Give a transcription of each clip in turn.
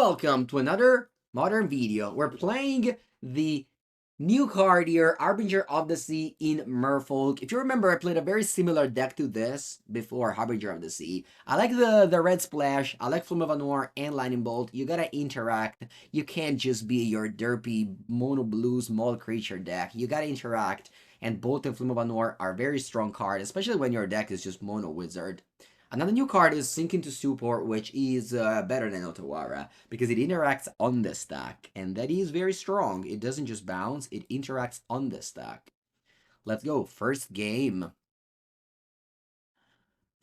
welcome to another modern video. We're playing the new card here, Harbinger of the Sea in Merfolk. If you remember, I played a very similar deck to this before Harbinger of the Sea. I like the red splash, I like Flame of Anor and Lightning Bolt. You gotta interact. You can't just be your derpy mono blue small creature deck. You gotta interact. And Bolt and Flame of Anor are very strong cards, especially when your deck is just mono wizard. Another new card is Sink into Stupor, which is better than Otawara, because it interacts on the stack, and that is very strong. It doesn't just bounce, it interacts on the stack. Let's go, first game.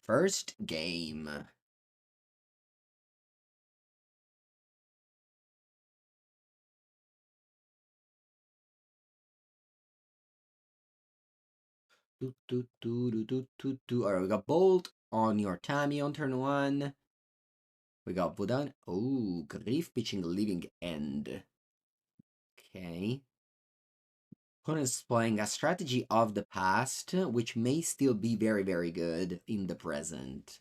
First game. Alright, we got Bolt on your Tammy on turn 1. We got Vodalian. Oh, Grief Pitching Living End. Okay. Opponent's playing a strategy of the past, which may still be very, very good in the present.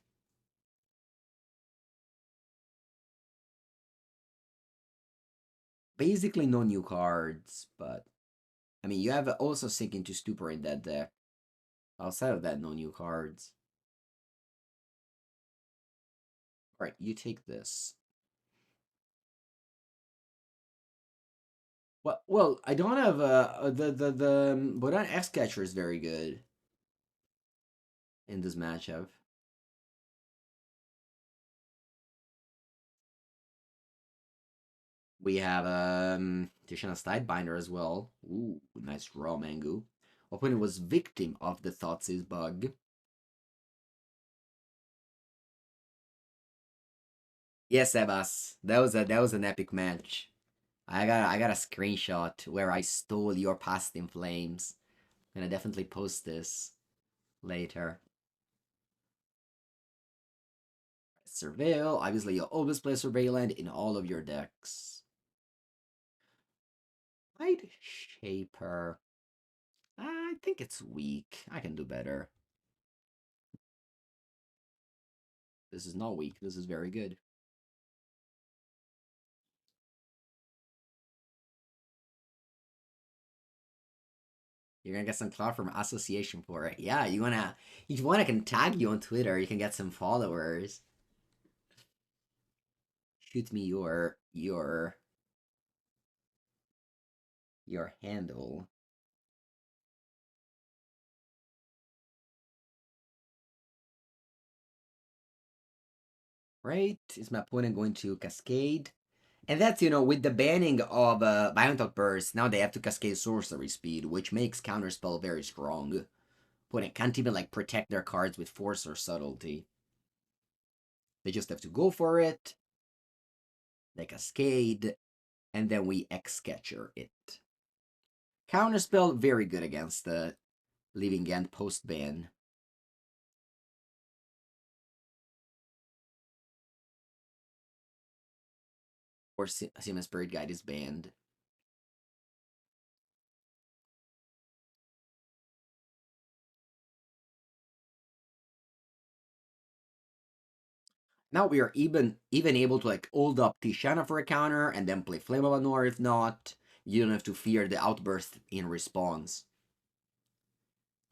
Basically no new cards, but I mean, you have also Sink into Stupor in that deck. Outside of that, no new cards. Alright, you take this. Well, I don't have the Vodalian Hexcatcher is very good in this matchup. We have Tishana's Tidebinder as well. Ooh, nice draw, Mangu. Opponent was victim of the Thoughtseize bug. Yes, Sebas. That was an epic match. I got a screenshot where I stole your Past in Flames. I'm gonna definitely post this later. Surveil. Obviously, you always play Surveillant in all of your decks. Light Shaper. I think it's weak. I can do better. This is not weak. This is very good. You're gonna get some clout from association for it. Yeah, you wanna if you want I can tag you on Twitter, you can get some followers. Shoot me your handle. Right? Is my opponent going to cascade? And that's, with the banning of Biontech Burst, now they have to cascade sorcery speed, which makes Counterspell very strong. Opponent can't even, protect their cards with force or subtlety. They just have to go for it. They cascade, and then we Hexcatcher it. Counterspell, very good against the Living End post-ban. Or Seaman Spirit Guide is banned. Now we are even able to hold up Tishana for a counter and then play Flame of Anor if not. You don't have to fear the outburst in response.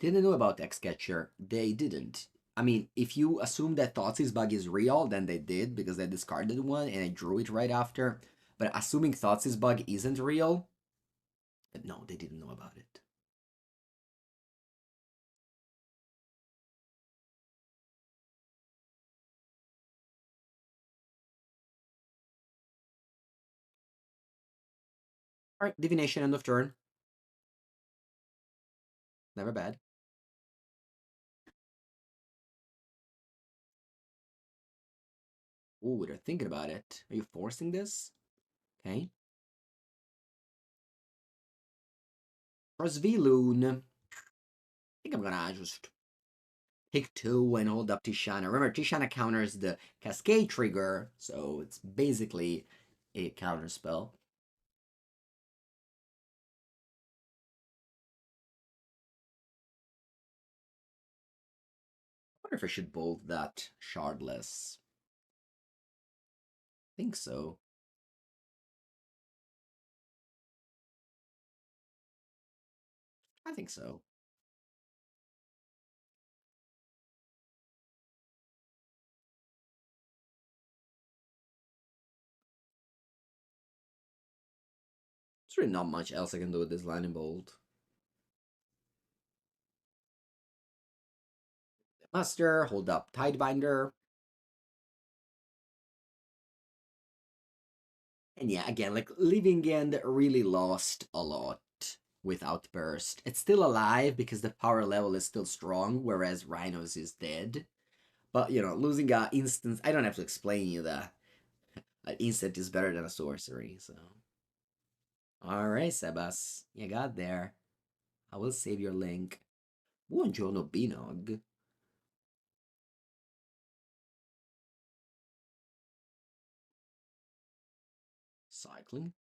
Didn't know about Hexcatcher. They didn't. I mean, if you assume that Thoughtseize bug is real, then they did because they discarded one and I drew it right after. But assuming Thoughtseize bug isn't real, no, they didn't know about it. Alright, Divination end of turn. Never bad. Ooh, they're thinking about it. Are you forcing this? Okay. For Svyelun, I think I'm gonna just take 2 and hold up Tishana. Remember, Tishana counters the Cascade trigger, so it's basically a counter spell. I wonder if I should bold that shardless. I think so. I think so. There's really not much else I can do with this lightning bolt. Master, hold up Tidebinder. And yeah, again, like Living End really lost a lot with Outburst. It's still alive because the power level is still strong, whereas Rhinos is dead. But you know, losing a instance, I don't have to explain you that an instant is better than a sorcery. So, all right, Sebas, you got there. I will save your link. Buongiorno, Binog. Cycling.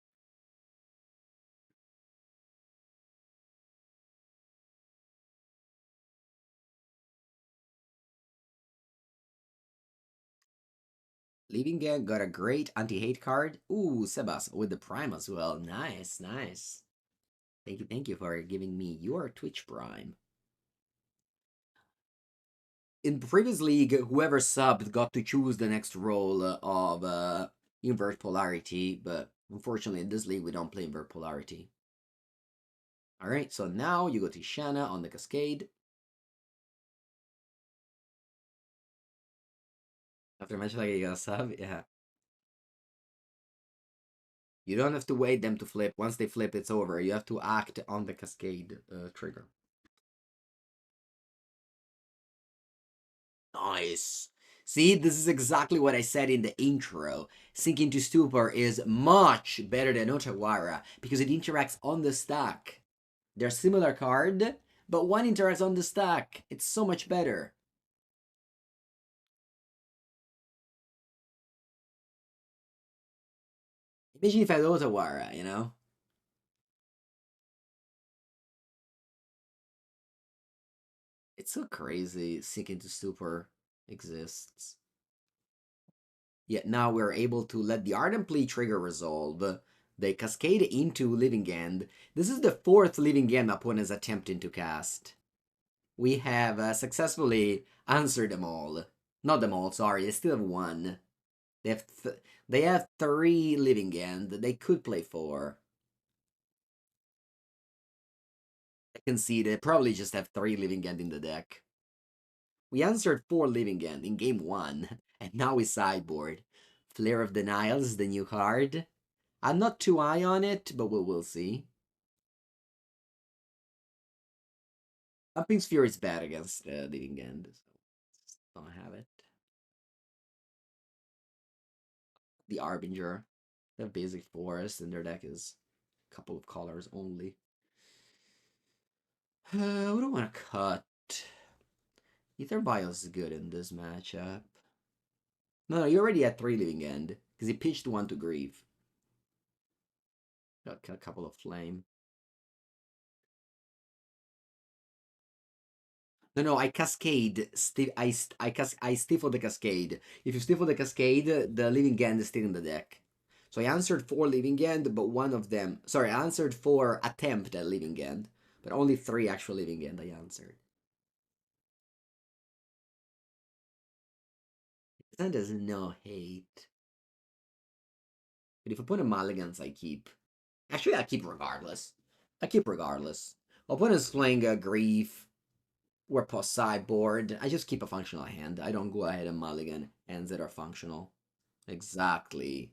Living Gang got a great anti-hate card. Ooh, Sebas with the Prime as well. Nice, nice. Thank you for giving me your Twitch Prime. In the previous league, whoever subbed got to choose the next role of invert polarity, but unfortunately in this league we don't play invert polarity. Alright, so now you go to Tishana on the Cascade. After mention like you got a sub, yeah. You don't have to wait them to flip. Once they flip, it's over. You have to act on the Cascade trigger. Nice. See, this is exactly what I said in the intro. Sink into Stupor is much better than Otawara because it interacts on the stack. They're similar card, but one interacts on the stack. It's so much better. Imagine if I had Otawara, you know? It's so crazy Sink into Stupor exists. Yet now we're able to let the Ardent Plea trigger resolve. They cascade into Living End. This is the fourth Living End opponent is attempting to cast. We have successfully answered them all. Not them all, sorry. They still have one. They have three Living End. They could play four. I can see they probably just have three Living End in the deck. We answered four Living End in game one, and now we sideboard. Flare of Denial is the new card. I'm not too high on it, but we'll see. Pumping Sphere is bad against Living End, so don't have it. The Harbinger. They have basic forest, and their deck is a couple of colors only. What do I want to cut? Aether Vial is good in this matchup. No, you already had three Living End, because he pitched one to Grief. Got a couple of Flame. No, I cascade. I stifle the cascade. If you stifle the cascade, the Living End is still in the deck. So I answered four Living End, but one of them. Sorry, I answered four attempt at Living End, but only three actual Living End I answered. That does no hate. But if I put a mulligans, I keep. Actually, I keep regardless. I keep regardless. Opponent's playing a Grief or post sideboard. I just keep a functional hand. I don't go ahead and mulligan hands that are functional. Exactly.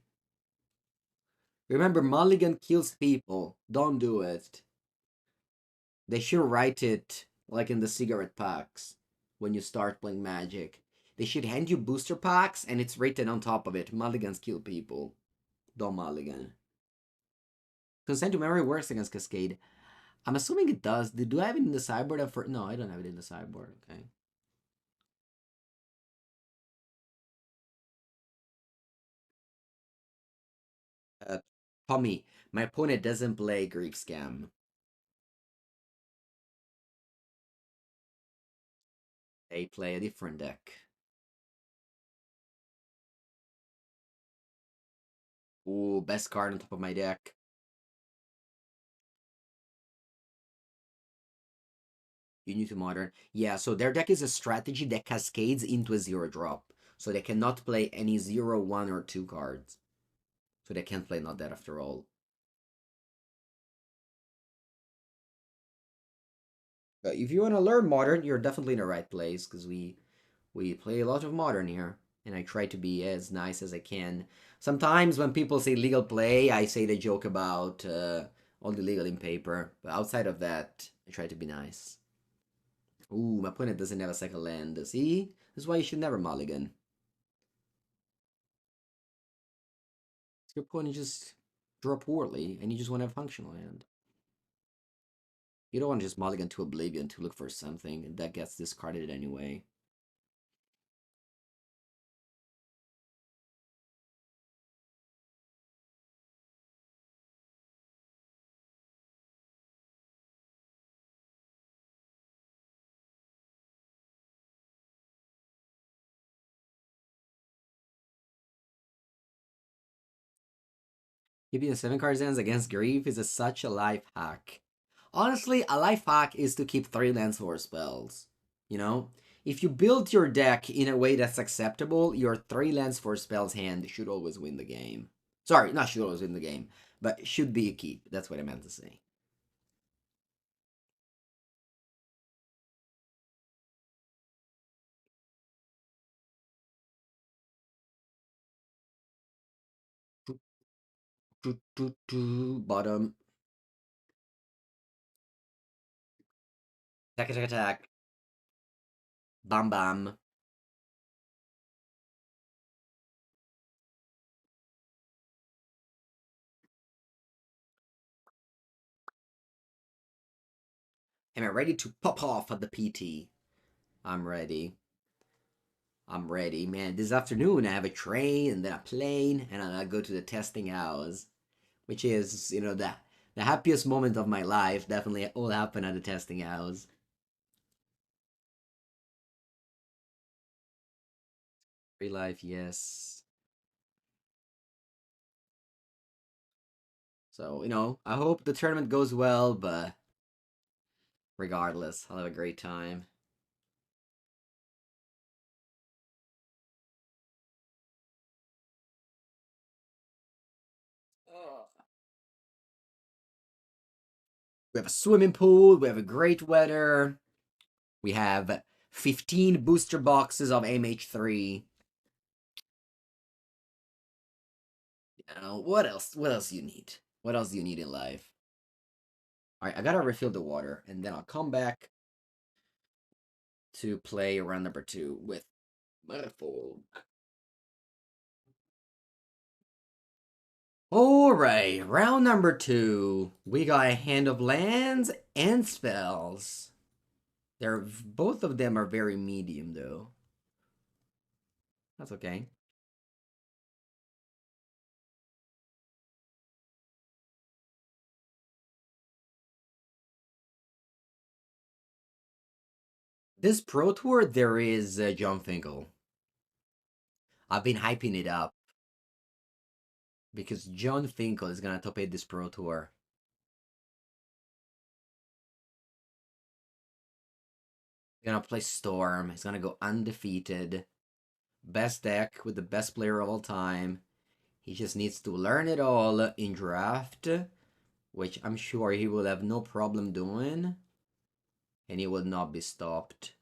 Remember, mulligan kills people. Don't do it. They should write it like in the cigarette packs when you start playing Magic. They should hand you booster packs and it's written on top of it. Mulligans kill people. Don't mulligan. Consent to memory works against Cascade. I'm assuming it does. Do I have it in the sideboard? No, I don't have it in the sideboard. Okay. Tommy, my opponent doesn't play Grief Scam. They play a different deck. Ooh, best card on top of my deck. You need to modern. Yeah, so their deck is a strategy that cascades into a 0-drop. So they cannot play any 0, 1, or 2 cards. So they can't play Not Dead after all. But if you want to learn modern, you're definitely in the right place, because we play a lot of modern here, and I try to be as nice as I can. Sometimes when people say legal play, I say the joke about only legal in paper, but outside of that, I try to be nice. Ooh, my opponent doesn't have a second land. See? This is why you should never mulligan. Your opponent just draw poorly, and you just want to have functional land. You don't want to just mulligan to Oblivion to look for something, and that gets discarded anyway. Keeping the 7 cards ends against Grief is such a life hack. Honestly, a life hack is to keep 3 lands for spells. You know? If you build your deck in a way that's acceptable, your 3 lands for spells hand should always win the game. Sorry, not should always win the game, but should be a keep. That's what I meant to say. Bottom. Attack, attack, attack. Bam, bam. Am I ready to pop off at the PT? I'm ready. I'm ready, man. This afternoon I have a train and then a plane, and I go to the testing house, which is, the happiest moment of my life. Definitely all happened at the testing house. Free life, yes. So, I hope the tournament goes well, but regardless, I'll have a great time. We have a swimming pool, we have a great weather, we have 15 booster boxes of MH3. What else? What else do you need? What else do you need in life? Alright, I gotta refill the water, and then I'll come back to play round number 2 with Merfolk. Alright, round number 2. We got a hand of lands and spells. Both of them are very medium, though. That's okay. This Pro Tour, there is John Finkel. I've been hyping it up because John Finkel is gonna top 8 this Pro Tour. He's gonna play Storm. He's gonna go undefeated. Best deck with the best player of all time. He just needs to learn it all in draft, which I'm sure he will have no problem doing, and he will not be stopped.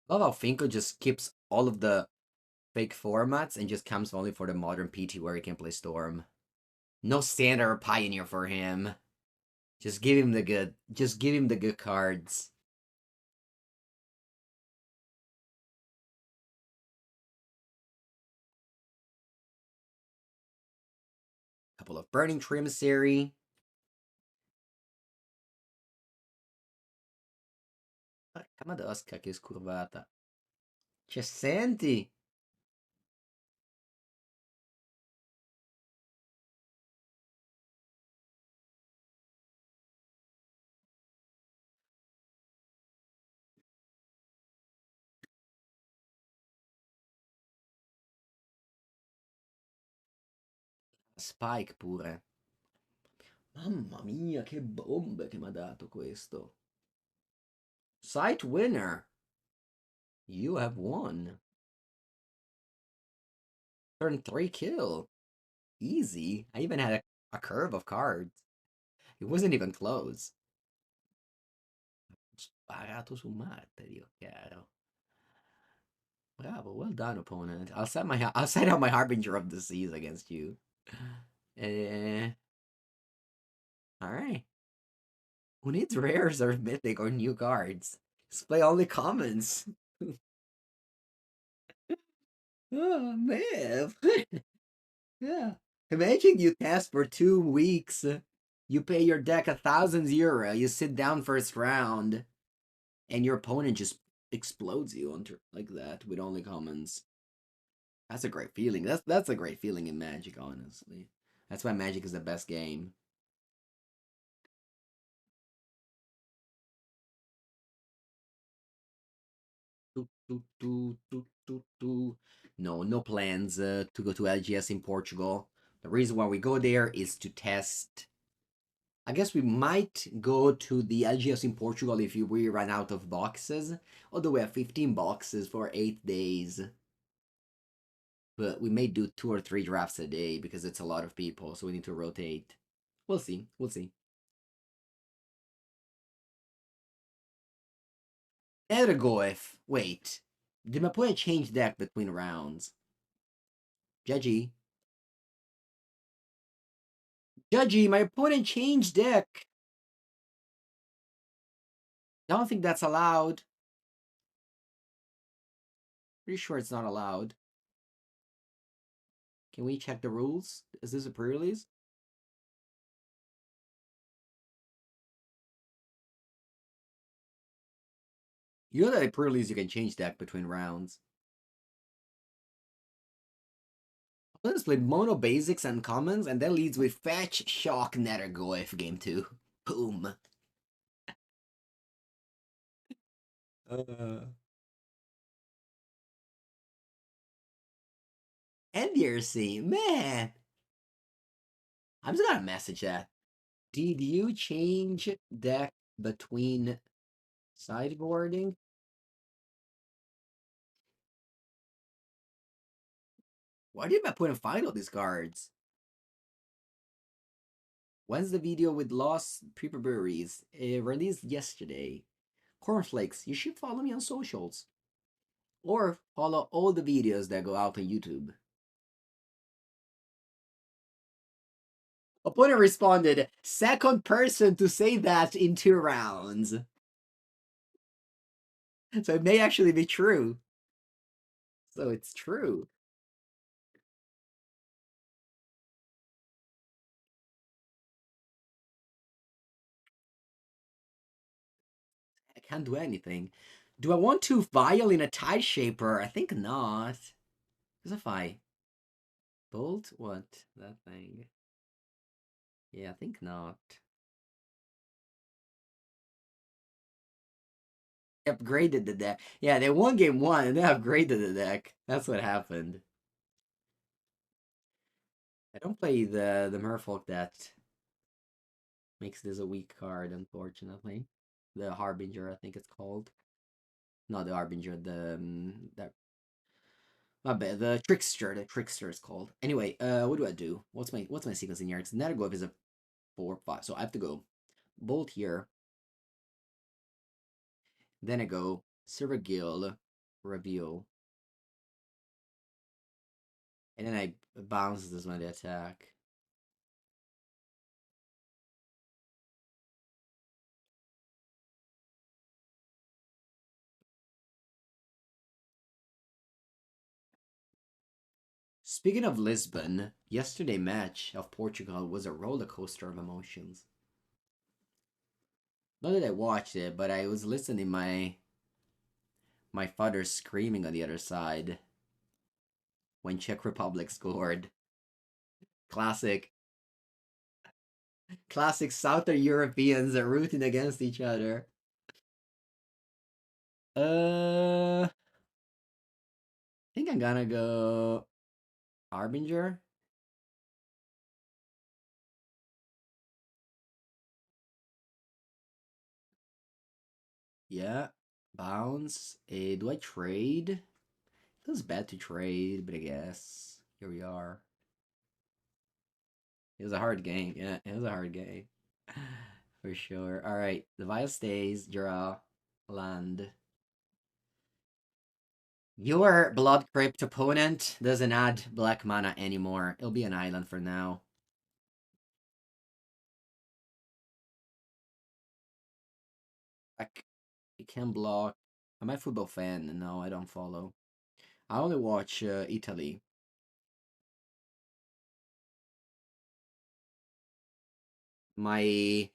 I love how Finko just skips all of the fake formats and just comes only for the modern PT where he can play Storm. No standard or Pioneer for him. Just give him the good cards. Couple of Burning Tree Emissary. Camada Oscar che scurvata. C'è senti? Spike pure. Mamma mia, che bombe che mi ha dato questo. Sight winner. You have won. Turn 3 kill. Easy. I even had a curve of cards. It wasn't even close. Sparato su Marte, Dio caro. Bravo, well done, opponent. I'll set out my Harbinger of the Seas against you. Alright. Who needs rares or mythic or new cards? Just play only commons. Oh man. Yeah. Imagine you test for 2 weeks. You pay your deck €1,000. You sit down first round, and your opponent just explodes you onto like that with only commons. That's a great feeling. That's a great feeling in Magic, honestly. That's why Magic is the best game. No, no plans to go to LGS in Portugal. The reason why we go there is to test. I guess we might go to the LGS in Portugal if we run out of boxes. Although we have 15 boxes for 8 days. But we may do 2 or 3 drafts a day because it's a lot of people, so we need to rotate. We'll see. We'll see. Ergoif. Wait. Did my opponent change deck between rounds? Judgy. Judgy, my opponent changed deck. I don't think that's allowed. Pretty sure it's not allowed. Can we check the rules? Is this a pre-release? You know that at pre-release you can change deck between rounds. Let's play mono basics and commons, and then leads with fetch, shock, Nethergoyf game 2. Boom. NDRC, man. I'm just gonna message that. Did you change deck between sideboarding? Why did I put in find all these cards? When's the video with Lost Paper Breweries? It released yesterday. Cornflakes, you should follow me on socials. Or follow all the videos that go out on YouTube. Opponent responded, second person to say that in 2 rounds. So it may actually be true. So it's true. I can't do anything. Do I want to Vial in a Tide Shaper? I think not. Because if I Bolt? What? That thing. Yeah, I think not. They upgraded the deck. Yeah, they won game 1 and they upgraded the deck. That's what happened. I don't play the Merfolk that makes this a weak card, unfortunately. The Harbinger, I think it's called. Not the Harbinger, the that my bad, the Trickster. The Trickster is called. Anyway, what do I do? What's my sequence in here? It's Nethergoyf is a 4/5, so I have to go Bolt here. Then I go Silvergill, Reveal, and then I bounce this when I attack. Speaking of Lisbon, yesterday match of Portugal was a roller coaster of emotions. Not that I watched it, but I was listening my father screaming on the other side when Czech Republic scored. Classic, classic Southern Europeans are rooting against each other. I think I'm gonna go Harbinger. Yeah. Bounce. Do I trade? Feels bad to trade, but I guess. Here we are. It was a hard game. Yeah, it was a hard game. For sure. Alright. The vial stays. Draw. Land. Your Blood Crypt opponent doesn't add black mana anymore. It'll be an island for now. You can block. Am I a football fan? No, I don't follow. I only watch Italy. My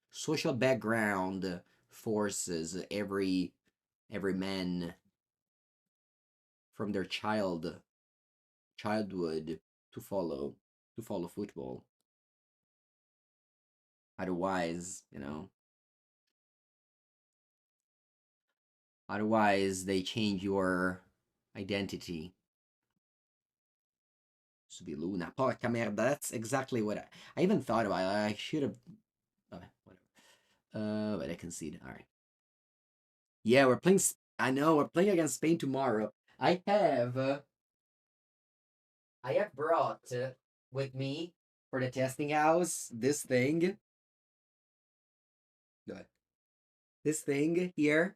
social background forces every man from their childhood to follow football. Otherwise they change your identity. Svyelun. Porca merda, that's exactly what I even thought about it. I should have. Whatever. But I concede. All right. Yeah, we're playing. I know we're playing against Spain tomorrow. I have brought with me for the testing house this thing. Good. This thing here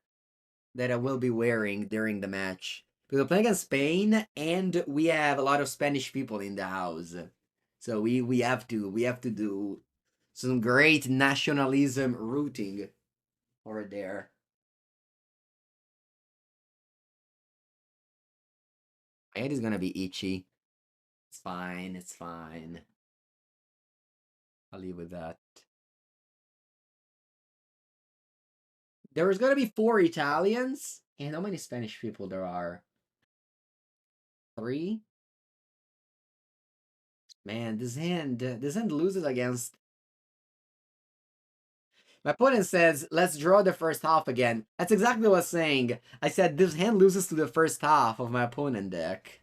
that I will be wearing during the match. We're playing against Spain, and we have a lot of Spanish people in the house, so we have to do some great nationalism rooting over there. My head is gonna be itchy. It's fine. It's fine. I'll leave with that. There was gonna be 4 Italians, and how many Spanish people there are? 3. Man, this hand loses against. My opponent says, let's draw the first half again. That's exactly what I was saying. I said this hand loses to the first half of my opponent deck.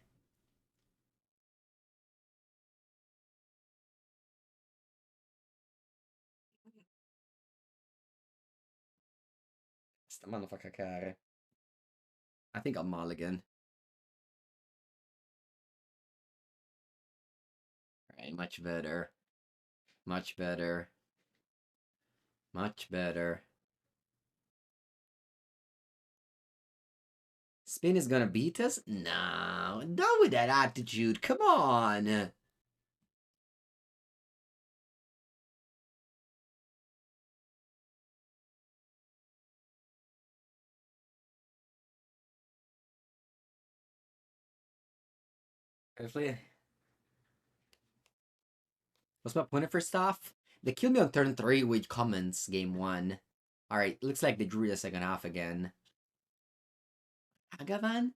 Sta mano fa cacare. I think I'll mulligan. Alright, much better. Much better. Much better. Spain is gonna beat us? No, not with that attitude. Come on. Actually, what's my opponent first off? They killed me on turn 3 with comments game 1. Alright, looks like they drew the second half again. Agavan?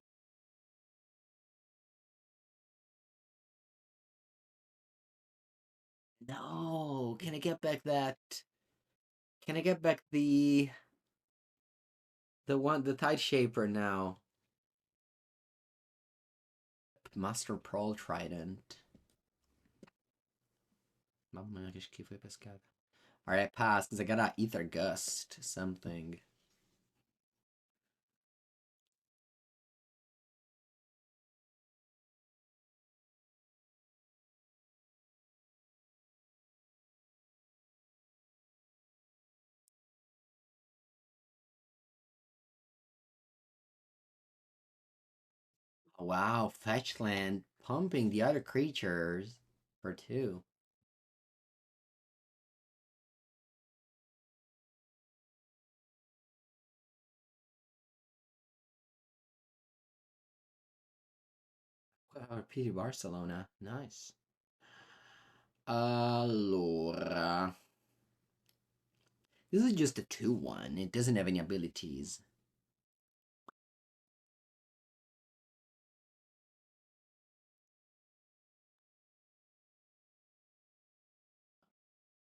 No, can I get back that? Can I get back the Tide Shaper now? Master Pearl Trident. Mamma mia, che schifo di pescata. Alright, I passed because I got a Aether Gust something. Wow, fetch land pumping the other creatures for 2. PT Barcelona, nice. Allora, this is just a 2/1. It doesn't have any abilities.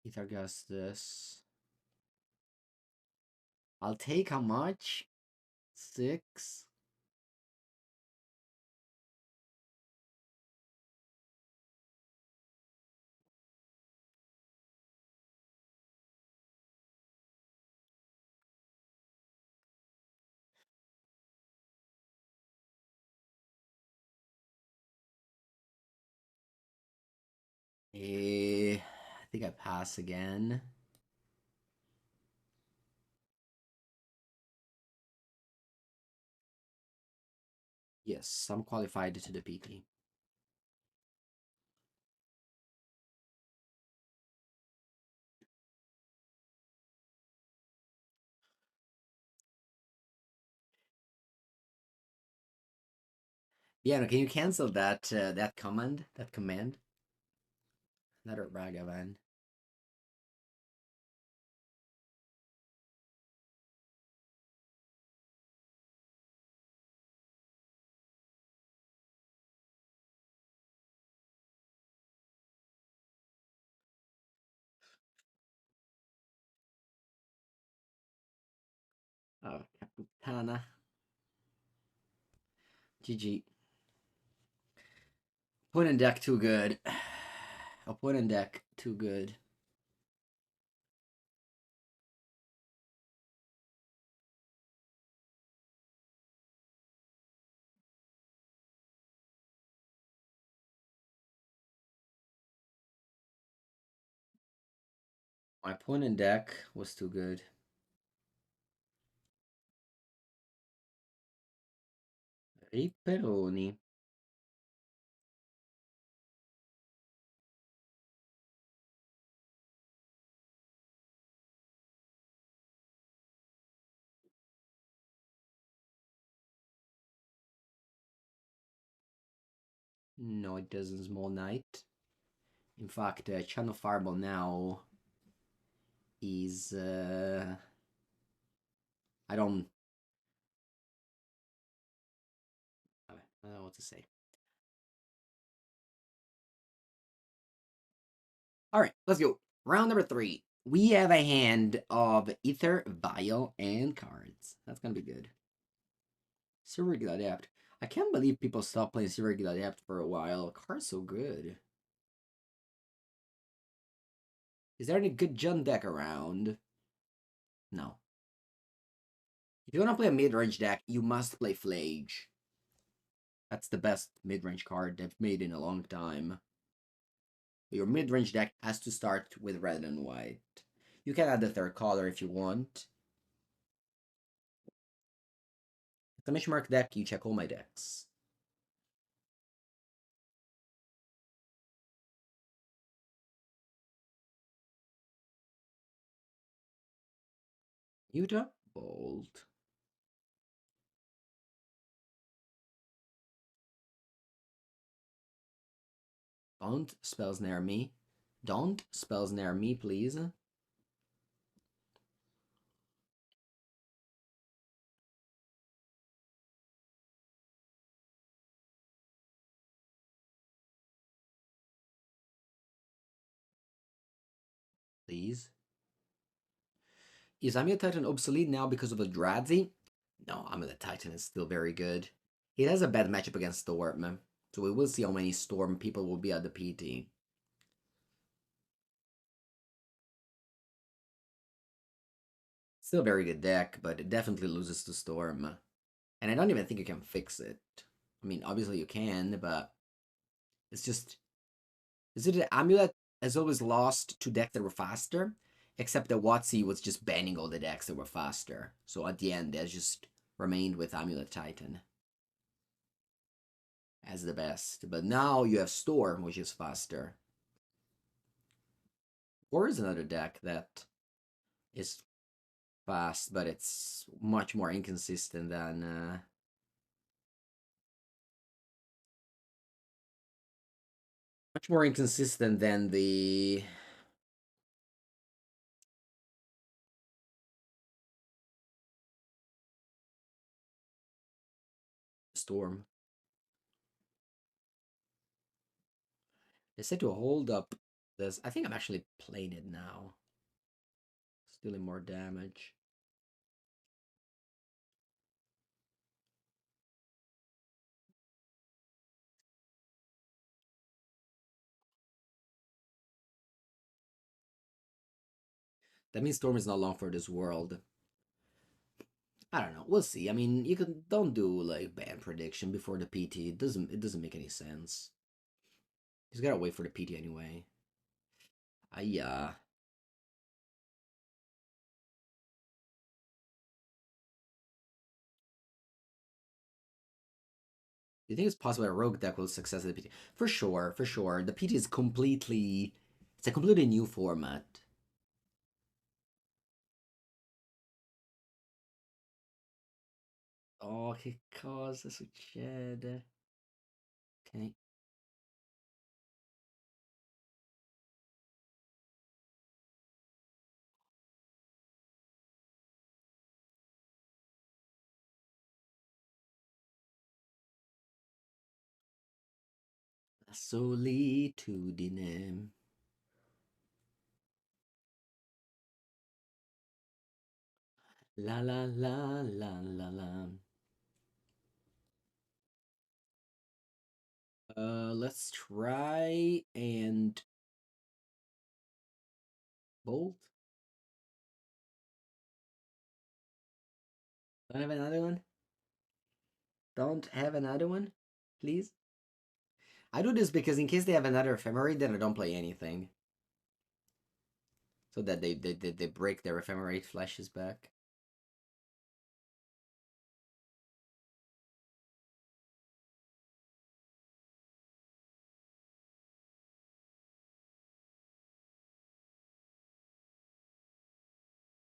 Aether Gust this. I'll take how much? 6. I think I pass again. Yes, I'm qualified to the PT. Yeah, no, can you cancel that command? That command? Another Ragavan. Oh, Capitana. GG. Opponent deck too good. Opponent deck too good. My opponent deck was too good. Ripperoni. No, it doesn't. Small Knight. In fact, Channel Fireball now is I don't know what to say. All right, let's go. Round number 3. We have a hand of Aether Vial and cards. That's gonna be good. Silvergill Adept. I can't believe people stopped playing Silvergill Adept for a while. Card's so good. Is there any good Jund deck around? No. If you want to play a mid-range deck, you must play Flage. That's the best mid-range card they've made in a long time. Your mid-range deck has to start with red and white. You can add the third color if you want. It's a Mishmark deck, you check all my decks. Mutavault. Don't spells near me. Don't spells near me, please. Please. Is Amulet Titan obsolete now because of the Drazi? No, Amulet Titan is still very good. It has a bad matchup against Storm, so we will see how many Storm people will be at the PT. Still a very good deck, but it definitely loses to Storm. And I don't even think you can fix it. I mean, obviously you can, but it's just... Is it an Amulet has always lost to decks that were faster? Except that WotC was just banning all the decks that were faster. So at the end, they just remained with Amulet Titan as the best. But now you have Storm, which is faster. Or is another deck that is fast, but it's much more inconsistent than the Storm. They said to hold up this. I think I'm actually playing it now. Stealing more damage. That means Storm is not long for this world. I don't know. We'll see. I mean, you can don't do like ban prediction before the PT. It doesn't make any sense. He's gotta wait for the PT anyway. Yeah. Do you think it's possible a rogue deck will success at the PT? For sure, for sure. The PT is completely. It's a completely new format. Oh, que cosa succede? Okay. La solitudine. La la la la la la. Let's try and bolt. Don't have another one? Don't have another one? Please? I do this because in case they have another ephemerate, then I don't play anything. So that they break their ephemerate flashes back.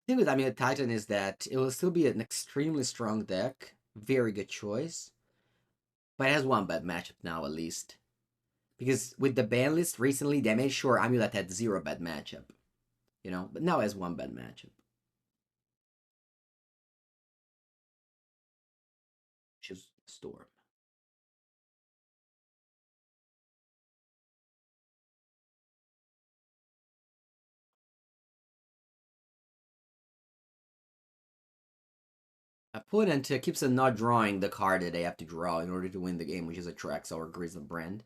The thing with Amulet Titan is that it will still be an extremely strong deck. Very good choice. But it has one bad matchup now, at least. Because with the ban list recently, they made sure Amulet had zero bad matchup. You know? But now it has one bad matchup. Which is Storm. Opponent keeps on not drawing the card that they have to draw in order to win the game, which is a Trax or Grizzly Brand.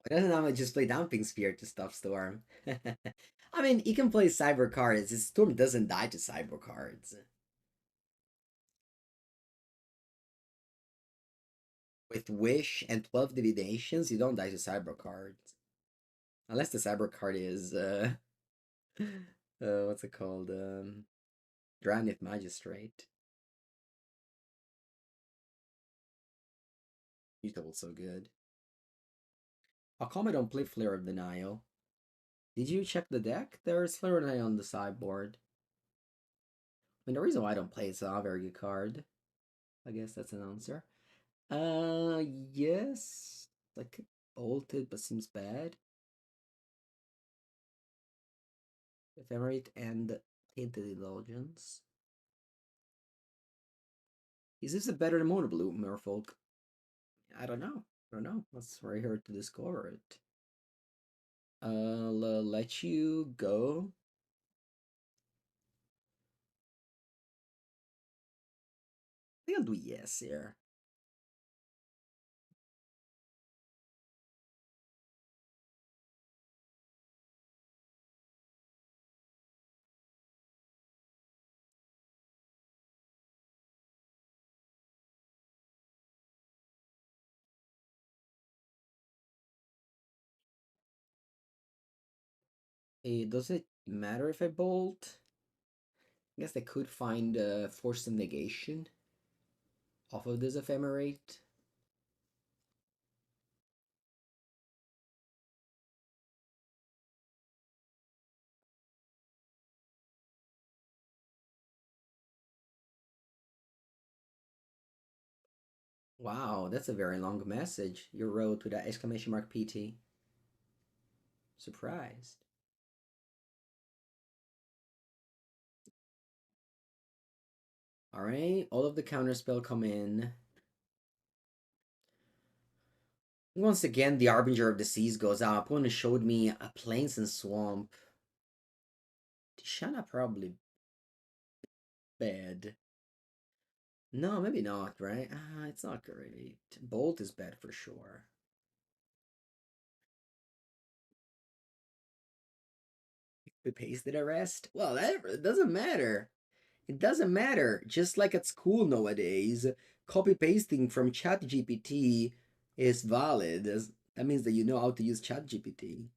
Why doesn't Amma just play Damping Spear to stop Storm? I mean, he can play Cyber cards. His Storm doesn't die to Cyber cards. With Wish and 12 Divinations, you don't die to Cyber cards. Unless the Cyber card is, what's it called? Granite Magistrate. Mutavault so good. How come I don't play Flare of Denial? Did you check the deck? There's Flare of Denial on the sideboard. I mean, the reason why I don't play it's not a very good card. I guess that's an answer. Yes. Like, bolted, but seems bad. Ephemerate and Tainted Indulgence. Is this a better than Mono Blue, Merfolk? I don't know. I don't know. That's right here to discover it. I'll let you go. I think I'll do yes here. Hey, does it matter if I bolt? I guess I could find Force of Negation off of this ephemerate. Wow, that's a very long message you wrote with that exclamation mark PT. Surprised. Alright, all of the counterspell come in. Once again, the Harbinger of the Seas goes out. Opponent showed me a Plains and Swamp. Tishana probably bad. No, maybe not, right? It's not great. Bolt is bad for sure. We pasted a rest? Well, that doesn't matter. It doesn't matter. Just like at school nowadays, copy pasting from ChatGPT is valid. That means that you know how to use ChatGPT.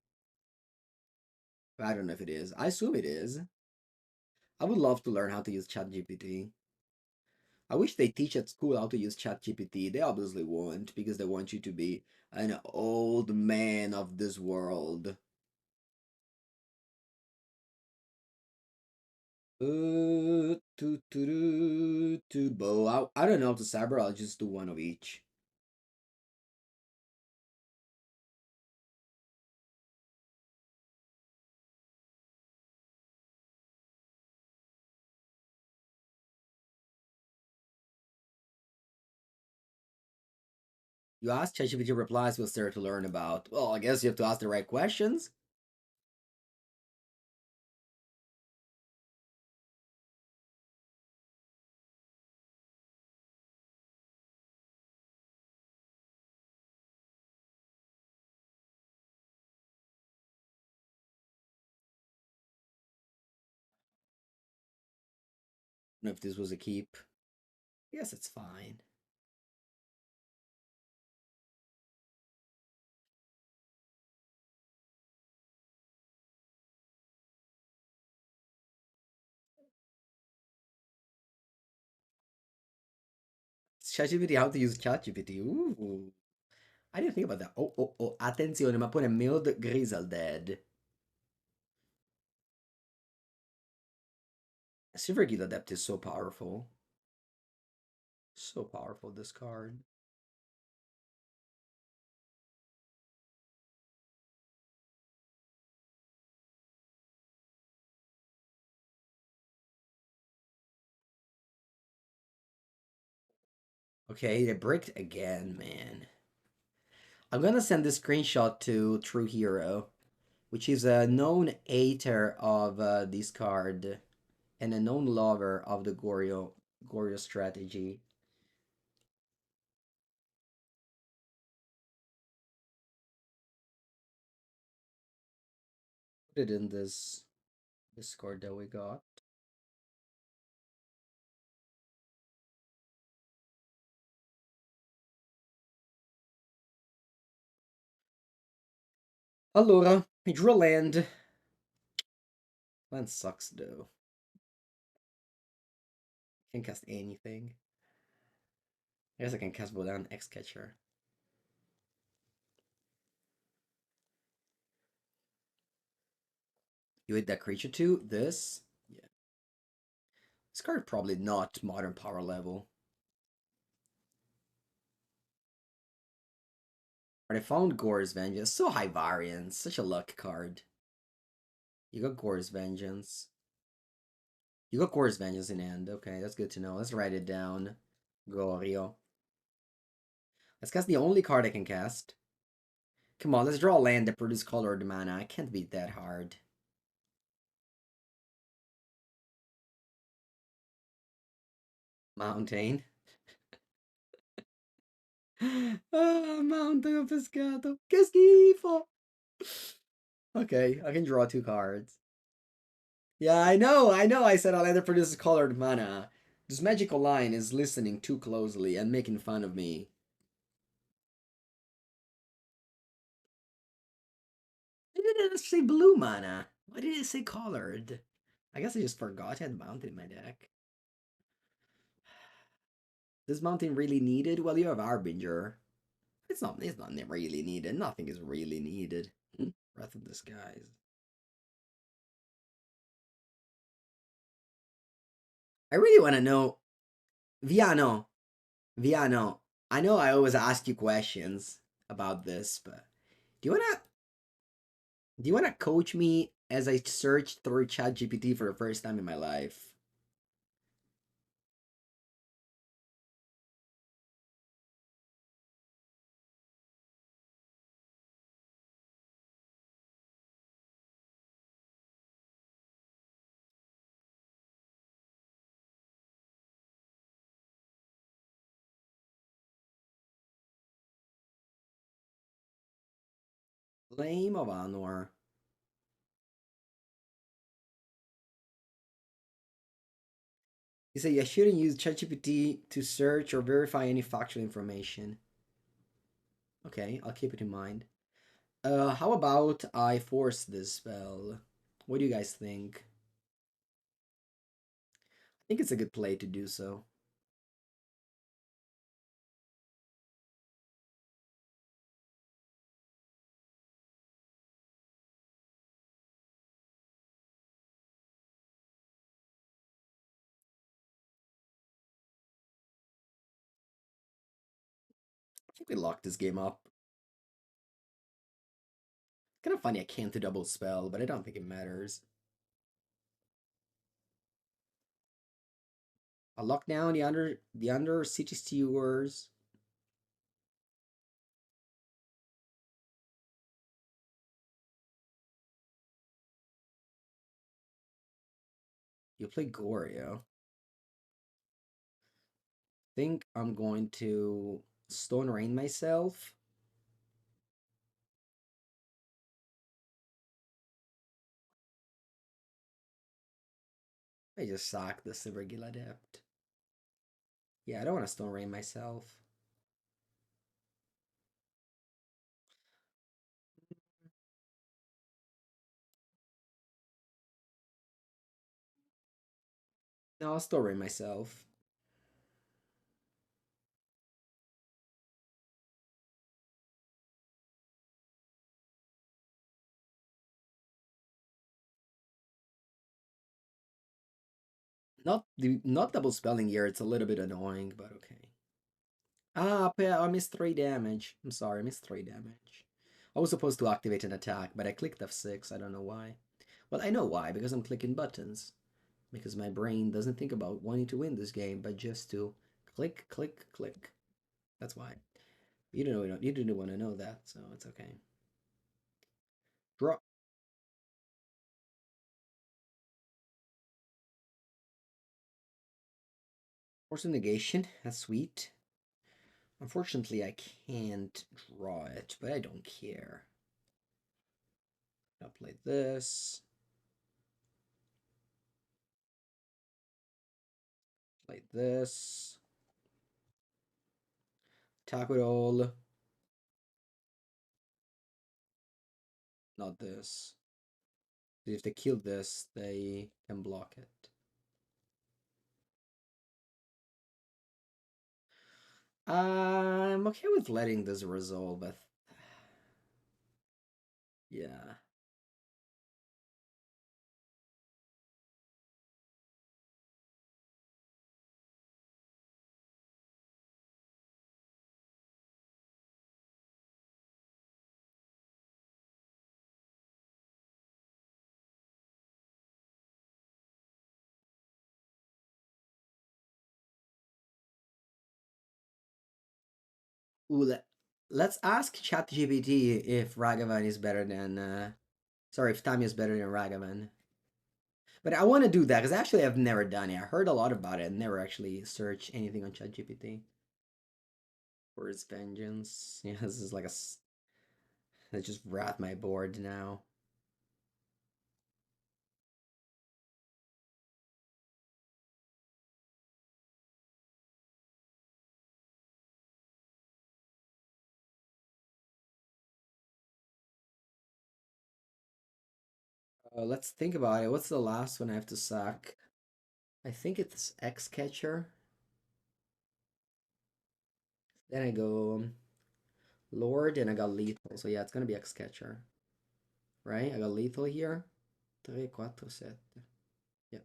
I don't know if it is. I assume it is. I would love to learn how to use ChatGPT. I wish they teach at school how to use ChatGPT. They obviously won't because they want you to be an old man of this world. Bow. I don't know how to saber. I'll just do one of each. You ask ChatGPT replies what's there to learn about. Well, I guess you have to ask the right questions. I don't know if this was a keep. Yes, it's fine. ChatGPT, how to use ChatGPT. Ooh. I didn't think about that. Oh. Attenzione, ma pone Mild Grizzle Dead. Silvergill Adept is so powerful. So powerful, this card. Okay, they bricked again, man. I'm gonna send this screenshot to True Hero, which is a known hater of this card and a known lover of the Goryo strategy. Put it in this Discord that we got. Allora, I drew a land. Land sucks though. Can't cast anything. I guess I can cast Vodalian Hexcatcher. You hit that creature too? This? Yeah. This card probably not modern power level. But I found Gore's Vengeance. So high variance. Such a luck card. You got Gore's Vengeance. You got Gore's Vengeance in hand. Okay, that's good to know. Let's write it down. Gorio. Let's cast the only card I can cast. Come on, let's draw a land that produces colored mana. I can't be that hard. Mountain. Ah, Mountain of Pescato. Que schifo! Okay, I can draw two cards. Yeah, I know. I said I'll either produce colored mana. This magical line is listening too closely and making fun of me. Why did it say blue mana? Why did it say colored? I guess I just forgot I had Mountain in my deck. This Mountain really needed? Well, you have Harbinger. It's not really needed. Nothing is really needed. Breath of Disguise. I really want to know, Viano. Viano. I know I always ask you questions about this, but do you wanna coach me as I search through ChatGPT for the first time in my life? Flame of Anor. He said you shouldn't use ChatGPT to search or verify any factual information. Okay, I'll keep it in mind. How about I force this spell? What do you guys think? I think it's a good play to do so. I think we locked this game up. Kind of funny I can't do double spell, but I don't think it matters. I'll lock down the under city stewards. You play Goryo. Think I'm going to Stone Rain myself. I just sack the Silvergill Adept. Yeah, I don't want to Stone Rain myself. No, I'll Stone Rain myself. Not double spelling here. It's a little bit annoying, but okay. Ah, yeah, I missed 3 damage. I'm sorry, I missed 3 damage. I was supposed to activate an attack, but I clicked F6. I don't know why. Well, I know why, because I'm clicking buttons. Because my brain doesn't think about wanting to win this game, but just to click, click, click. That's why. You didn't want to know that, so it's okay. Draw. Force of Negation. That's sweet. Unfortunately, I can't draw it, but I don't care. I'll play this. Play this. Attack with all. Not this. If they kill this, they can block it. I'm okay with letting this resolve, but yeah. Ooh, let's ask ChatGPT if Ragavan is better than sorry, if Tamiya is better than Ragavan. But I want to do that because actually I've never done it. I heard a lot about it and never actually searched anything on ChatGPT. For its vengeance. Yeah, this is like a. That just wrapped my board now. Let's think about it. What's the last one I have to sack? I think it's Hexcatcher. Then I go Lord and I got Lethal. So yeah, it's gonna be Hexcatcher. Right? I got Lethal here. 3, 4, 7. Yeah.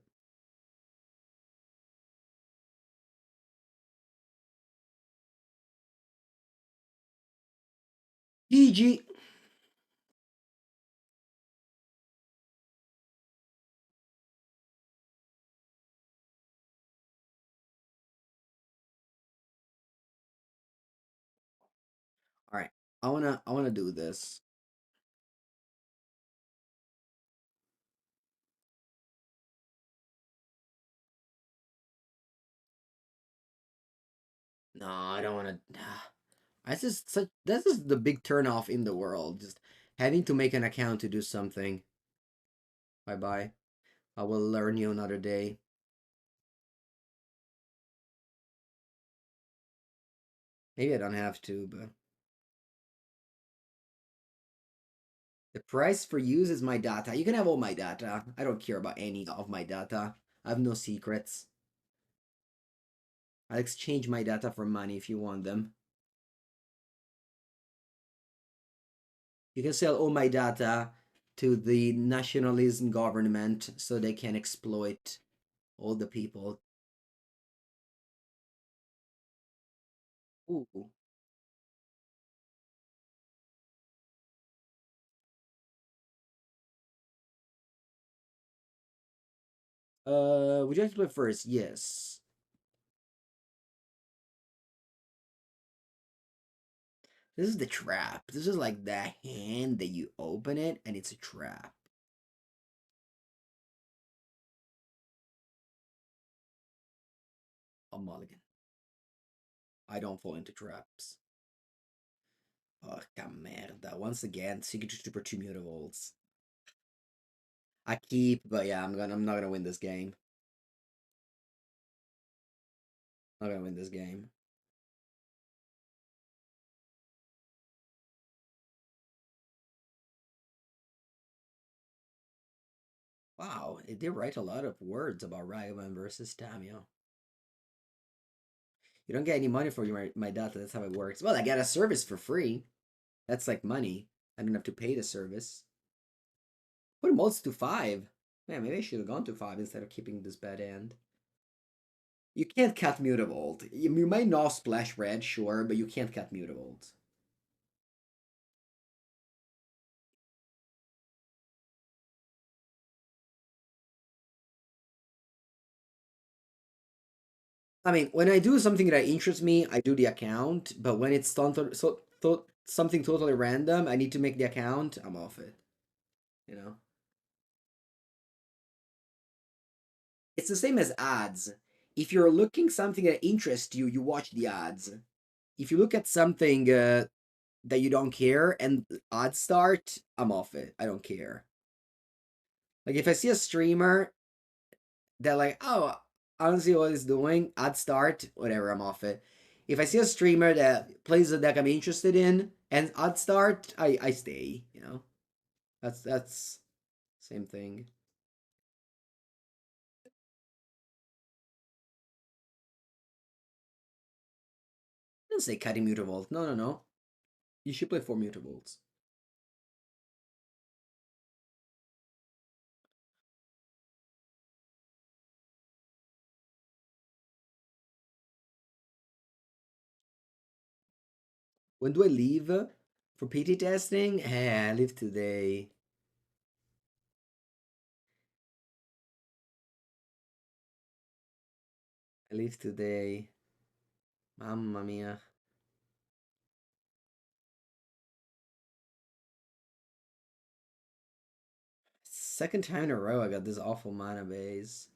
GG. Alright. I wanna do this. No, I don't wanna. This is the big turnoff in the world. Just having to make an account to do something. Bye bye. I will learn you another day. Maybe I don't have to, but the price for use is my data. You can have all my data. I don't care about any of my data. I have no secrets. I'll exchange my data for money if you want them. You can sell all my data to the nationalism government so they can exploit all the people. Ooh. Would you like to play first? Yes. This is the trap. This is like the hand that you open it and it's a trap. A mulligan. I don't fall into traps. Porca merda. Once again, Secret Super 2 Mutavaults. I keep, but yeah, I'm not gonna win this game. I'm not gonna win this game. Wow, it did write a lot of words about Ragavan versus Tamio. You don't get any money for my data, that's how it works. Well, I get a service for free. That's like money. I don't have to pay the service. Put mods to 5. Man, maybe I should have gone to 5 instead of keeping this bad end. You can't cut Mutavault. You might not splash red, sure, but you can't cut Mutavault. I mean, when I do something that interests me, I do the account. But when it's something totally random, I need to make the account. I'm off it. You know, it's the same as ads. If you're looking something that interests you, you watch the ads. If you look at something that you don't care and ads start, I'm off it. I don't care. Like if I see a streamer that like, oh, I don't see what he's doing, I'd start, whatever, I'm off it. If I see a streamer that plays a deck I'm interested in and I'd start, I stay, you know? That's same thing. I didn't say cutting Mutavault. No, no, no. You should play 4 Mutavaults. When do I leave for PT testing? I leave today. I leave today. Mamma mia. Second time in a row I got this awful mana base.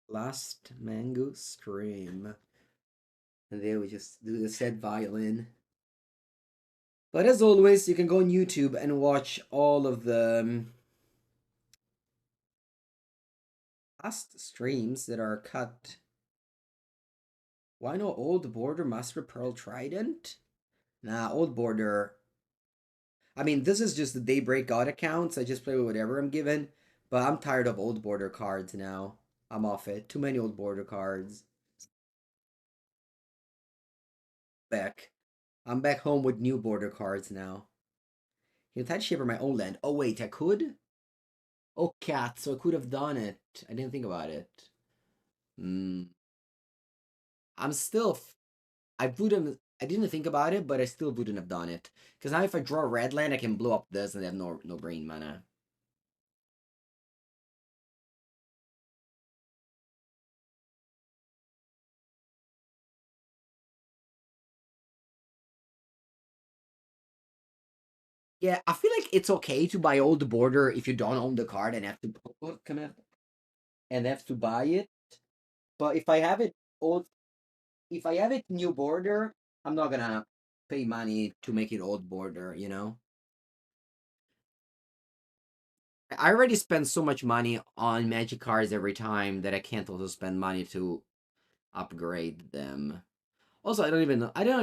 Last Mango Scream. And then we just do the said violin. But as always, you can go on YouTube and watch all of the past streams that are cut. Why no Old Border Master Pearl Trident? Nah, Old Border. I mean, this is just the Daybreak God accounts. I just play with whatever I'm given. But I'm tired of Old Border cards now. I'm off it. Too many Old Border cards. Back. I'm back home with new Border cards now. Can tide shaper my own land. Oh wait, I could? Oh cat, so I could have done it. I didn't think about it. Hmm. I'm still. I wouldn't. I didn't think about it, but I still wouldn't have done it. Because now if I draw a red land, I can blow up this and have no brain mana. Yeah, I feel like it's okay to buy old border if you don't own the card and have to come out and have to buy it. But if I have it old, if I have it new border, I'm not gonna pay money to make it old border. You know. I already spend so much money on magic cards every time that I can't also spend money to upgrade them. Also, I don't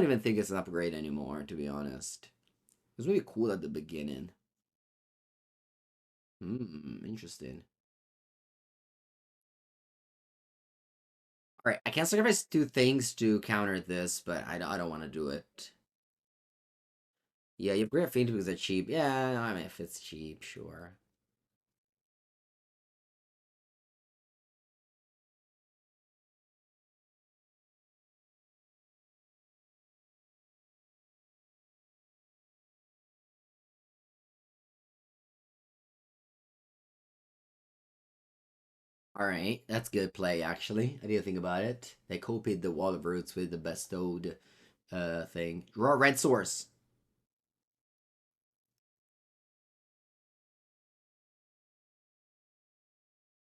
even think it's an upgrade anymore, to be honest. It was really cool at the beginning. Interesting. Alright, I can sacrifice 2 things to counter this, but I don't want to do it. Yeah, you have Great Fiend because they're cheap. Yeah, I mean, if it's cheap, sure. Alright, that's good play, actually. I didn't think about it. They copied the Wall of Roots with the bestowed thing. Draw red source.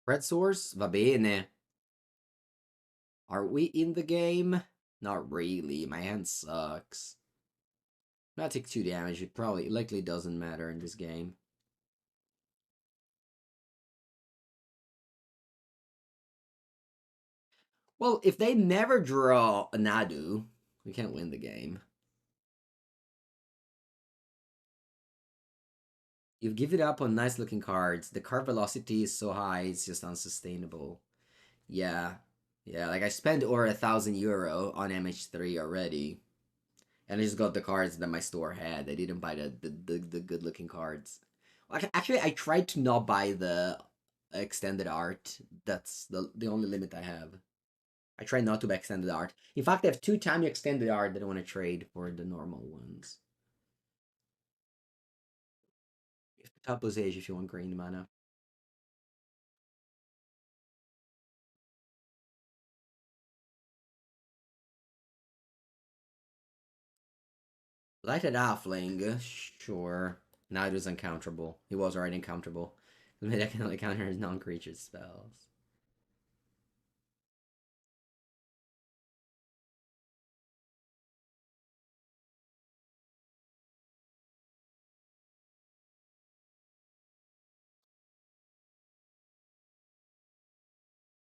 Red source? Va bene. Are we in the game? Not really. My hand sucks. I'm gonna take 2 damage. It probably likely doesn't matter in this game. Well, if they never draw a Nadu, we can't win the game. You give it up on nice looking cards. The card velocity is so high, it's just unsustainable. Yeah. Yeah, like I spent over €1,000 on MH3 already. And I just got the cards that my store had. I didn't buy the good looking cards. Actually, I tried to not buy the extended art. That's the only limit I have. I try not to buy extended art. In fact, I have 2 times extended art that I want to trade for the normal ones. Top Age if you want green mana. Lighted Halfling, sure. Now it is uncounterable. He was already uncounterable. I can only counter his non-creature spells.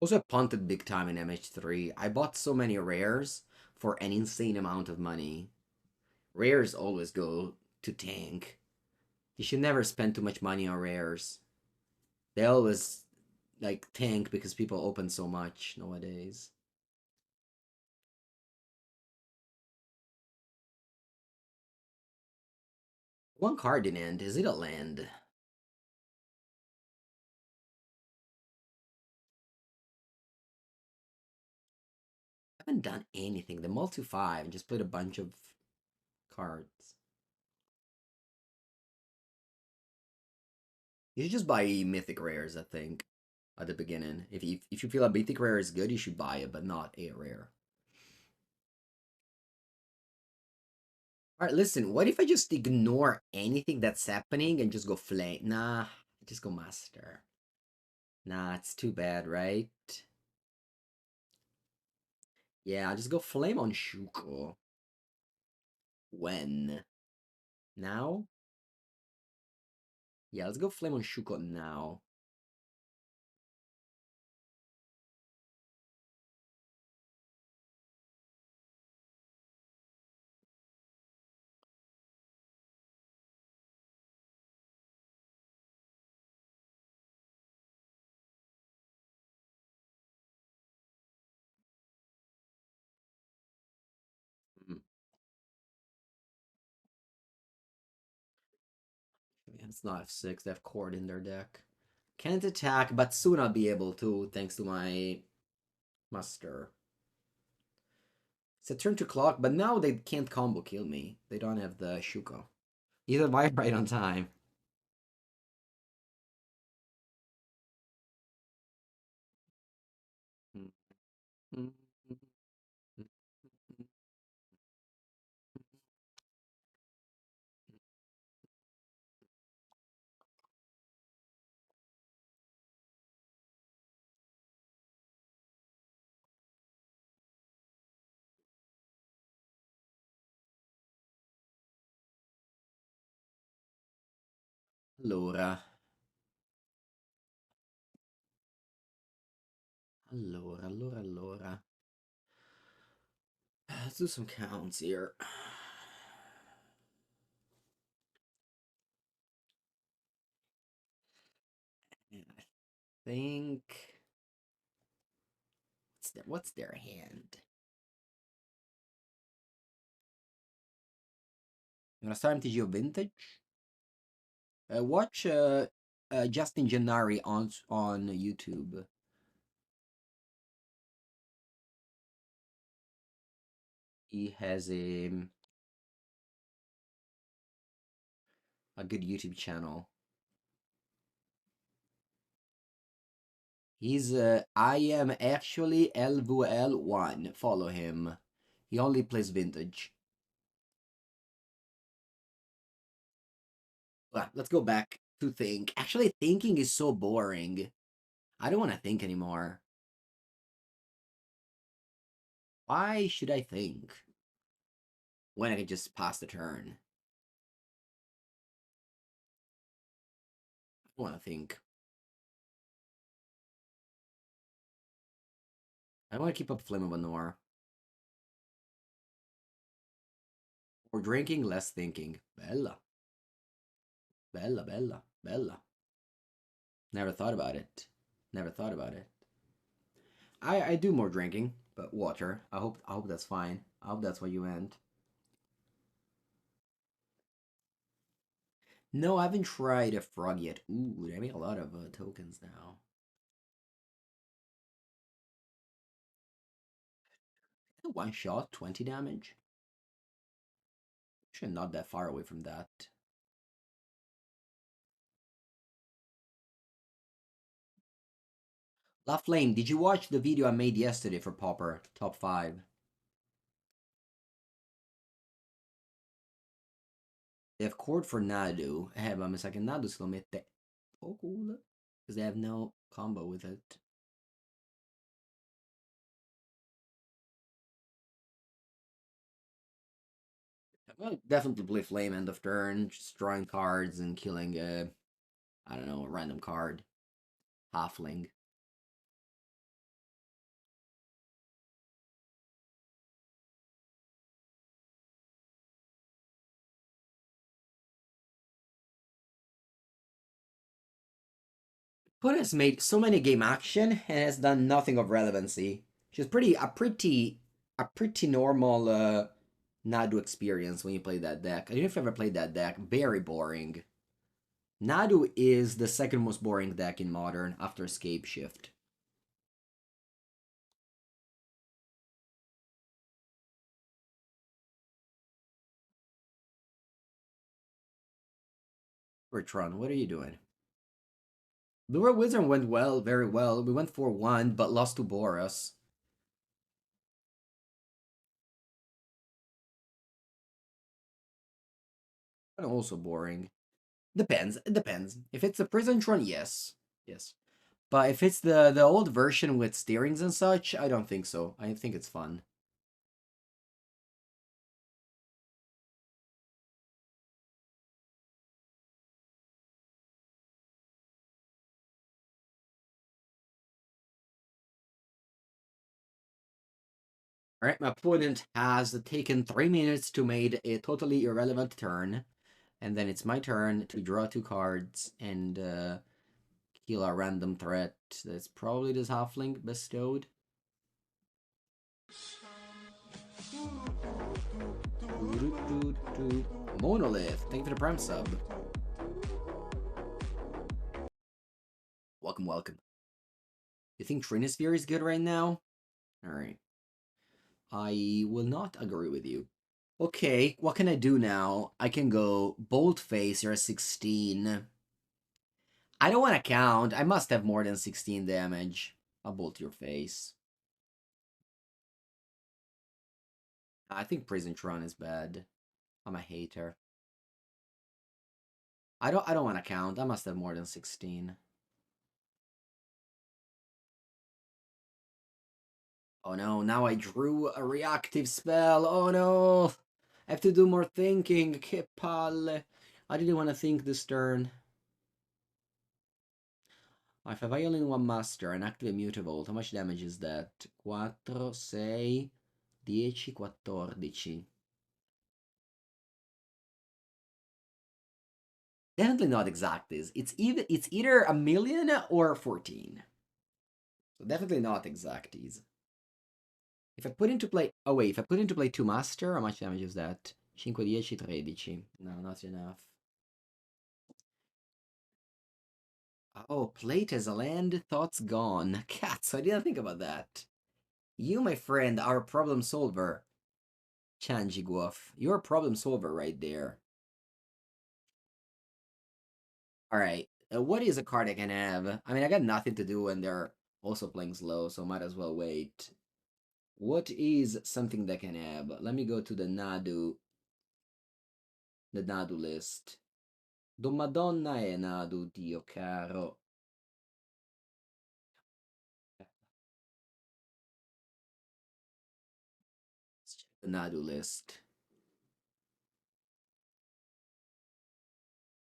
Also, I punted big time in MH3. I bought so many rares for an insane amount of money. Rares always go to tank. You should never spend too much money on rares. They always like tank because people open so much nowadays. One card in end. Is it a land? I haven't done anything. The multi 5 and just played a bunch of cards. You should just buy mythic rares, I think, at the beginning. If you feel a mythic rare is good, you should buy it, but not a rare. Alright, listen, what if I just ignore anything that's happening and just go flame? Nah, just go master. Nah, it's too bad, right? Yeah, I'll just go flame on Shuko. When? Now? Yeah, let's go flame on Shuko now. Mm. Yeah, it's not F6, they have Cord in their deck. Can't attack, but soon I'll be able to, thanks to my muster. It's a turn to clock, but now they can't combo kill me. They don't have the Shuko. Either vibrate on time. Allora. Allora. Let's do some counts here. And I think what's their hand? You wanna start MTGO Vintage? Watch Justin Gennari on YouTube. He has a good YouTube channel. He's I am actually LVL1. Follow him. He only plays Vintage. Well, let's go back to think. Actually, thinking is so boring. I don't want to think anymore. Why should I think when I can just pass the turn? I want to think. I want to keep up Flame of Anor. More drinking, less thinking. Bella. Bella. Never thought about it. Never thought about it. I do more drinking, but water. I hope that's fine. I hope that's what you meant. No, I haven't tried a frog yet. Ooh, they make a lot of tokens now. One shot, 20 damage. Actually, not that far away from that. La Flame, did you watch the video I made yesterday for Popper? Top 5. They have cord for Nadu. But men second Nadu skulle de inte cool. Because they have no combo with it. Well, definitely play Flame end of turn, just drawing cards and killing I don't know, a random card. Halfling. Put has made so many game action and has done nothing of relevancy. She's a pretty normal Nadu experience when you play that deck. I don't know if you ever played that deck. Very boring. Nadu is the second most boring deck in Modern after Scape Shift. Bertrand, what are you doing? Lure Wizard went well, very well. We went 4-1, but lost to Boros. And also boring. Depends. It depends. If it's a Prison Tron, yes. Yes. But if it's the old version with steerings and such, I don't think so. I think it's fun. Alright, my opponent has taken 3 minutes to make a totally irrelevant turn. And then it's my turn to draw 2 cards and kill a random threat. That's probably this halfling bestowed. Monolith, thank you for the prime sub. Welcome. You think Trinisphere is good right now? Alright. I will not agree with you. Okay, what can I do now? I can go Bolt Face, you're at 16. I don't want to count. I must have more than 16 damage. I'll Bolt your face. I think Prison Tron is bad. I'm a hater. I don't want to count. I must have more than 16. Oh no, now I drew a reactive spell. Oh no. I have to do more thinking. Que palle. I didn't want to think this turn. If I violin one master and activate Mutavault, how much damage is that? 4, 6, 10, 14. Definitely not exacties. It's either a million or 14. So definitely not exacties. If I put into play... Oh wait, if I put into play 2 master, how much damage is that? 5, 10, 13. No, not enough. Oh, plate as a land, thoughts gone. Cats, I didn't think about that. You, my friend, are a problem solver. Chanjiguof. You're a problem solver right there. Alright, what is a card I can have? I mean, I got nothing to do and they're also playing slow, so might as well wait. What is something that can have? Let me go to the Nadu list. Do Madonna e Nadu, Dio caro. Let's check the Nadu list.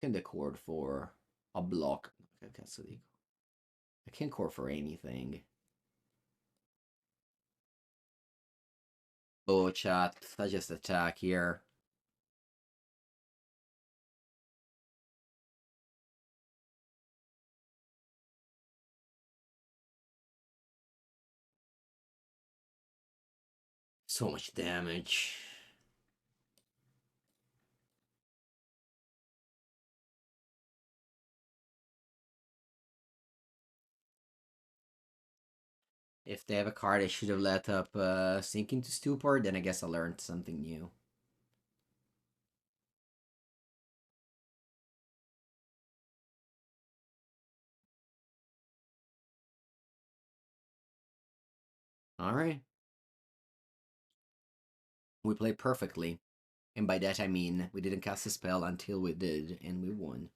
Can the cord for a block? Okay, so I can't core for anything. Oh, chat. I just attack here. So much damage. If they have a card I should have let up sink into Stupor, then I guess I learned something new. Alright. We played perfectly. And by that I mean we didn't cast a spell until we did, and we won.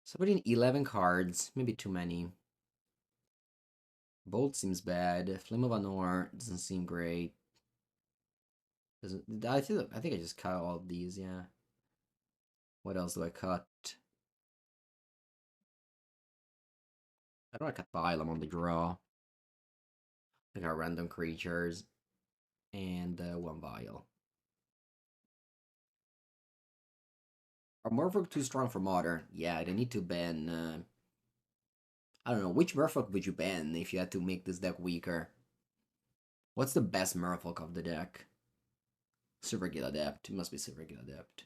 So putting 11 cards, maybe too many. Bolt seems bad. Flame of Anor doesn't seem great. I think I just cut all of these, yeah. What else do I cut? I don't want to cut Vial, I'm on the draw. I got random creatures. And 1 Vial. Are Merfolk too strong for Modern? Yeah, they need to ban... I don't know, which Merfolk would you ban if you had to make this deck weaker? What's the best Merfolk of the deck? Silvergill Adept. It must be Silvergill Adept.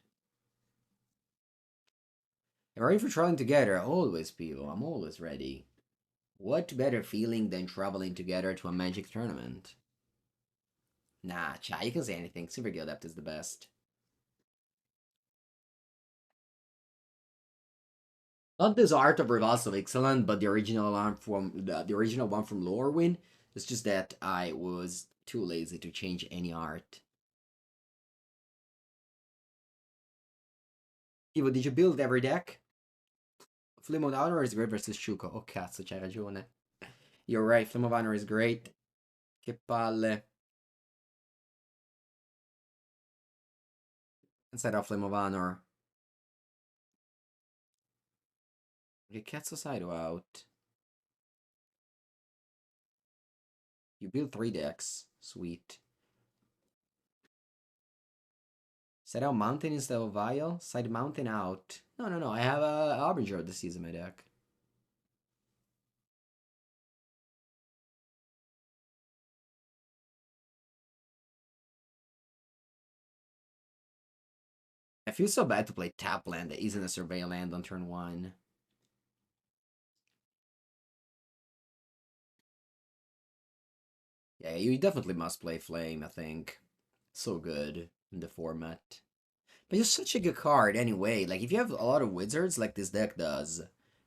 I'm ready for traveling together. Always, people. I'm always ready. What better feeling than traveling together to a Magic tournament? Nah, chat, you can say anything. Silvergill Adept is the best. Not this Art of Reversal excellent, but the original one from the original one from Lorwyn. It's just that I was too lazy to change any art. Ivo, did you build every deck? Flame of Anor is great versus Shuko. Oh cazzo, c'hai ragione. You're right, Flame of Anor is great. Che palle. Instead of Flame of Anor. Che cazzo sai out? You build 3 decks. Sweet. Set out Mountain instead of Vial? Side Mountain out. No. I have a Harbinger this season in my deck. I feel so bad to play tap land that isn't a survey land on turn 1. Yeah, you definitely must play Flame, I think. So good in the format. But it's such a good card anyway. Like, if you have a lot of wizards like this deck does,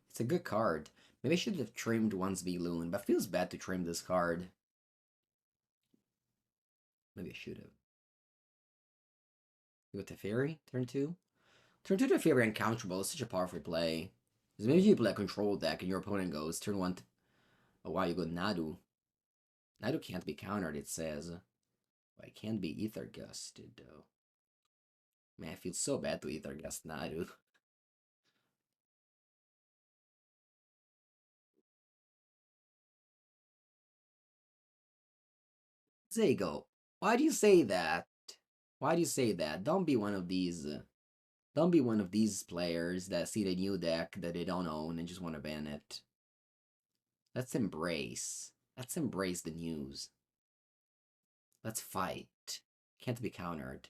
it's a good card. Maybe I should have trimmed once Svyelun, but it feels bad to trim this card. Maybe I should have. You go Teferi, turn 2? Turn 2 Teferi uncounterable is such a powerful play. Because maybe you play a control deck and your opponent goes turn 1. Oh wow, you go Nadu. Nadu can't be countered, it says. But it can be Aether Gusted, though. Man, I feel so bad to Aether Gust Nadu. Zago, why do you say that? Why do you say that? Don't be one of these. Don't be one of these players that see the new deck that they don't own and just want to ban it. Let's embrace. Let's embrace the news. Let's fight. Can't be countered.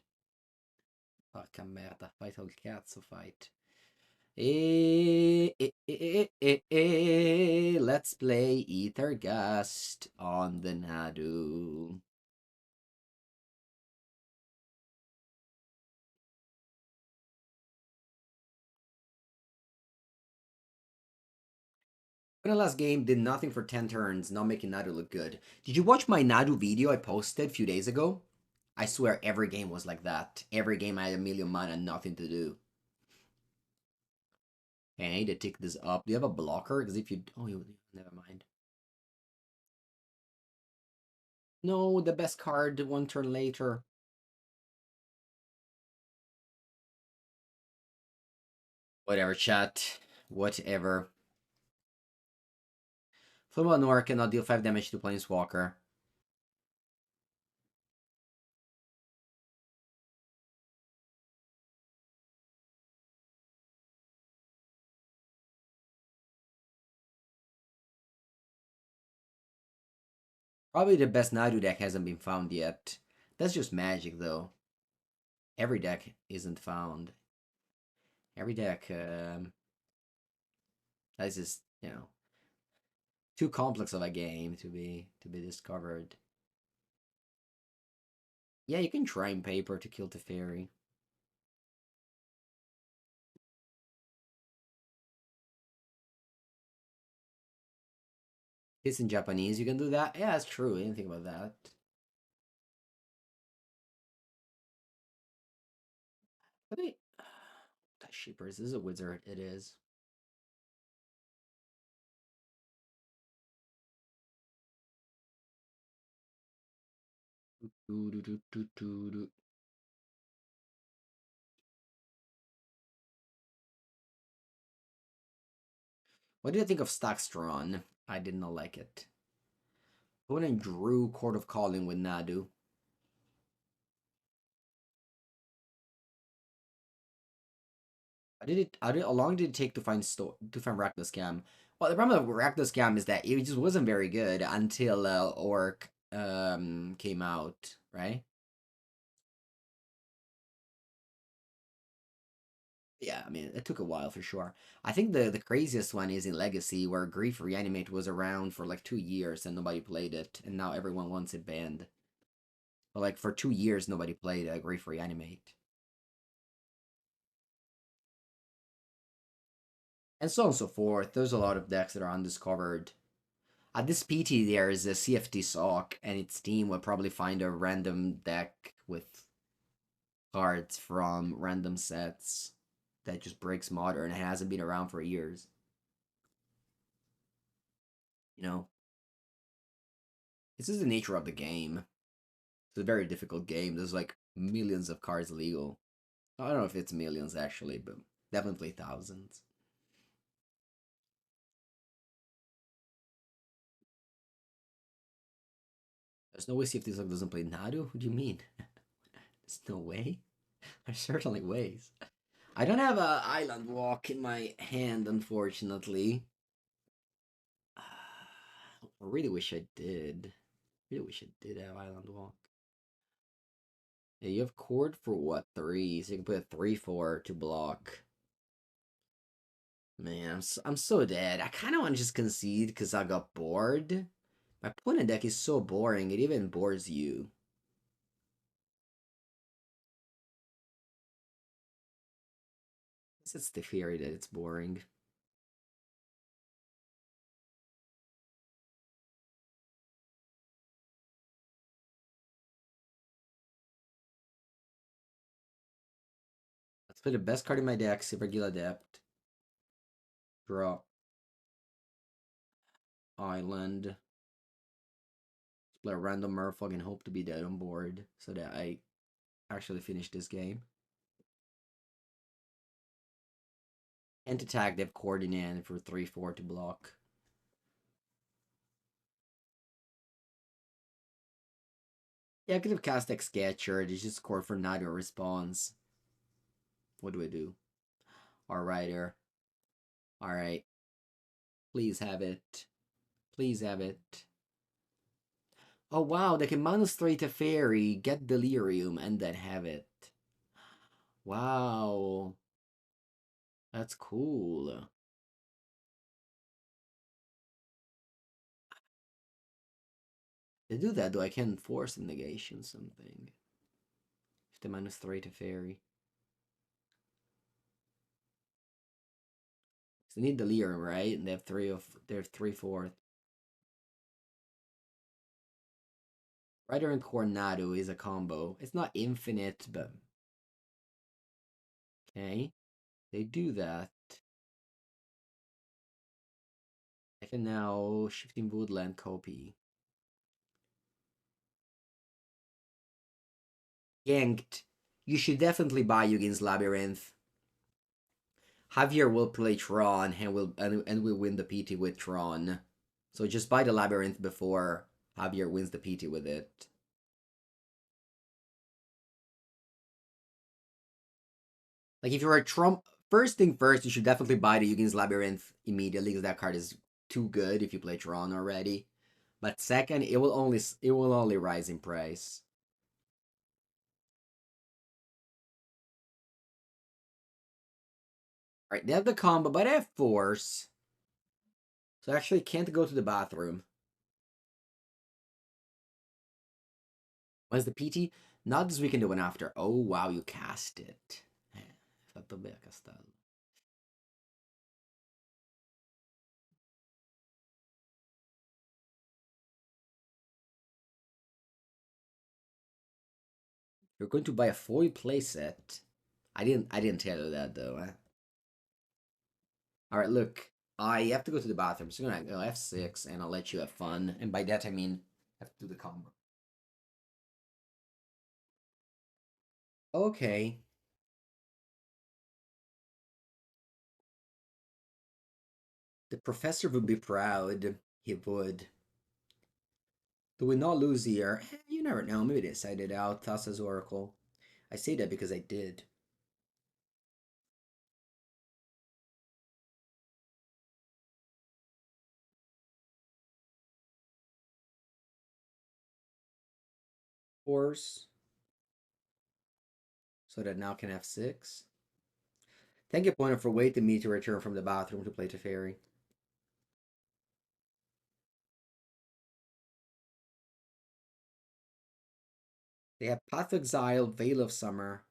Fuck, I'm mad. Fight all cats to fight. Let's play Aether Gust on the Nadu. In the last game, did nothing for 10 turns, not making Nadu look good. Did you watch my Nadu video I posted a few days ago? I swear every game was like that. Every game I had a million mana, nothing to do. Okay, I need to tick this up. Do you have a blocker? Because if you... Oh, you... Never mind. No, the best card one turn later. Whatever, chat. Whatever. Flame of Anor cannot deal 5 damage to Planeswalker. Probably the best Nadu deck hasn't been found yet. That's just magic, though. Every deck isn't found. Every deck, that's just, too complex of a game to be discovered. Yeah, you can try in paper to kill the fairy. It's in Japanese, you can do that? Yeah, that's true. I didn't think about that. But they... That Sheepers this is a wizard, it is. What did you think of Stackstron? I did not like it. Opponent drew Court of Calling with Nadu. How long did it take to find Rakdos Scam? Well, the problem with Rakdos Scam is that it just wasn't very good until Orc came out, right? Yeah, I mean, it took a while for sure. I think the craziest one is in Legacy, where Grief Reanimate was around for like 2 years and nobody played it, and now everyone wants it banned. But like for 2 years, nobody played Grief Reanimate. And so on and so forth. There's a lot of decks that are undiscovered. At this PT, there is a CFT Sock, and its team will probably find a random deck with cards from random sets that just breaks modern and hasn't been around for years. You know, this is the nature of the game. It's a very difficult game. There's like millions of cards legal. I don't know if it's millions actually, but definitely thousands. There's no way CFT Sock doesn't play Nadu? What do you mean? There's no way? There's certainly ways. I don't have a Island Walk in my hand, unfortunately. I really wish I did. Really wish I did have Island Walk. Yeah, you have Cord for what? 3. So you can put a 3/4 to block. Man, I'm so dead. I kind of want to just concede because I got bored. My opponent deck is so boring, it even bores you. It's the theory that it's boring. Let's play the best card in my deck, Silvergill Adept. Draw. Island. Play a random Merfolk and hope to be dead on board so that I actually finish this game. And attack, they have Coordinate for 3/4 to block. Yeah, I could have cast Hexcatcher. They just score for Nadu response. What do I do? Alright, Alright. Please have it. Please have it. Oh wow, they can -3 to Fairy, get Delirium, and then have it. Wow. That's cool. To do that, though, I can Force of Negation something. If they -3 to Fairy. So they need Delirium, right? And they have 3/4. Rider and Coronado is a combo. It's not infinite, but okay. They do that. I can now Shifting Woodland copy. Yanked. You should definitely buy Yugin's Labyrinth. Javier will play Tron and will win the PT with Tron. So just buy the Labyrinth before Javier wins the PT with it. Like if you're a Trump, first thing first, you should definitely buy the Yugin's Labyrinth immediately because that card is too good if you play Tron already. But second, it will only rise in price. Alright, they have the combo, but they have Force. So I actually can't go to the bathroom. When's the PT? Not this weekend, the one after. Oh wow, you cast it. Fatto bene a castarlo. You're going to buy a foil playset. I didn't tell you that though. All right, look. I have to go to the bathroom, so I'm gonna go F6 and I'll let you have fun. And by that I mean have to do the combo. Okay. The professor would be proud. He would. Do we not lose here? You never know. Maybe they decided out. Thassa's Oracle. I say that because I did. Force. So that now can F6. Thank you, opponent, for waiting me to return from the bathroom to play Teferi. They have Path of Exile, Veil of Summer.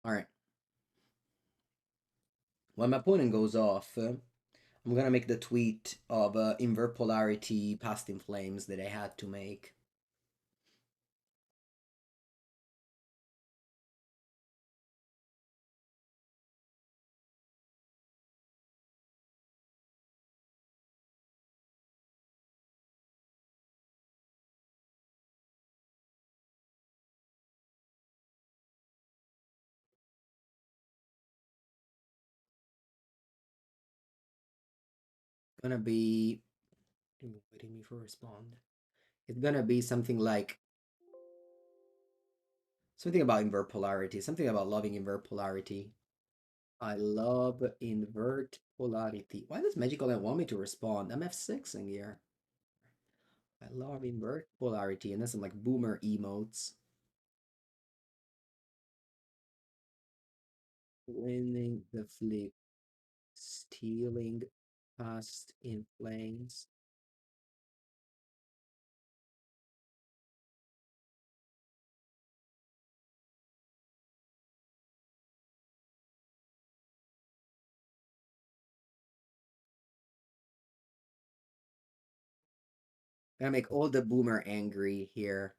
Alright. When my opponent goes off, I'm gonna make the tweet of invert polarity past in flames that I had to make. Gonna be waiting me for a respond. It's gonna be something about invert polarity, something about loving invert polarity. I love invert polarity. Why does Magical Land want me to respond? I'm F6 in here. I love invert polarity, and then some like boomer emotes. Winning the flip, stealing past in flames. Gonna make all the boomer angry here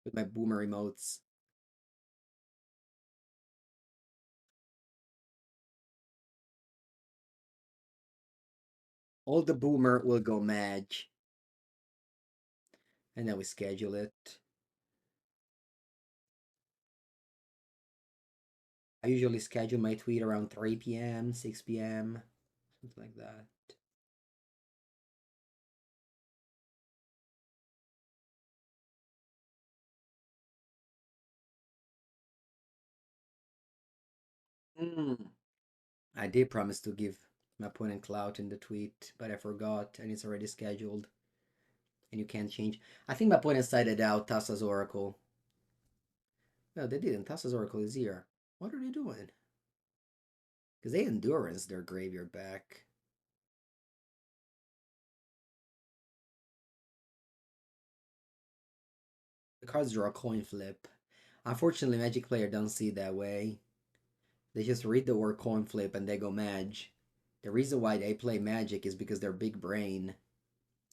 with my boomer emotes. All the boomer will go mad. And then we schedule it. I usually schedule my tweet around 3 p.m., 6 p.m., something like that. I did promise to give my opponent clout in the tweet, but I forgot, and it's already scheduled, and you can't change. I think my opponent cited out Tassa's Oracle. No, they didn't. Tassa's Oracle is here. What are they doing? Because they endurance their graveyard back. The cards draw a coin flip. Unfortunately, Magic player don't see it that way. They just read the word coin flip and they go Mage. The reason why they play Magic is because they're big brain.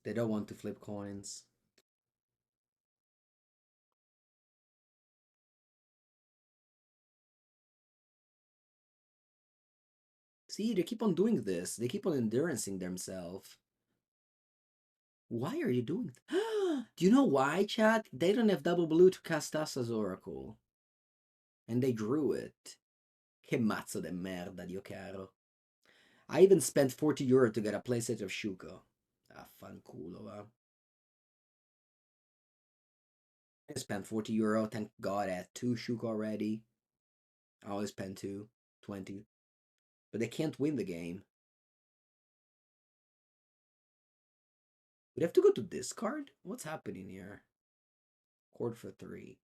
They don't want to flip coins. See, they keep on doing this. They keep on endurancing themselves. Why are you doing Do you know why, chat? They don't have double blue to cast Tassa's Oracle. And they drew it. Che mazzo de merda, Dio caro. I even spent 40 euro to get a playset of Shuko. Ah, fanculo, va. I spent 40 euro, thank God I had 2 Shuko already. I always spend 2, 20. But they can't win the game. We have to go to discard? What's happening here? Cord for 3.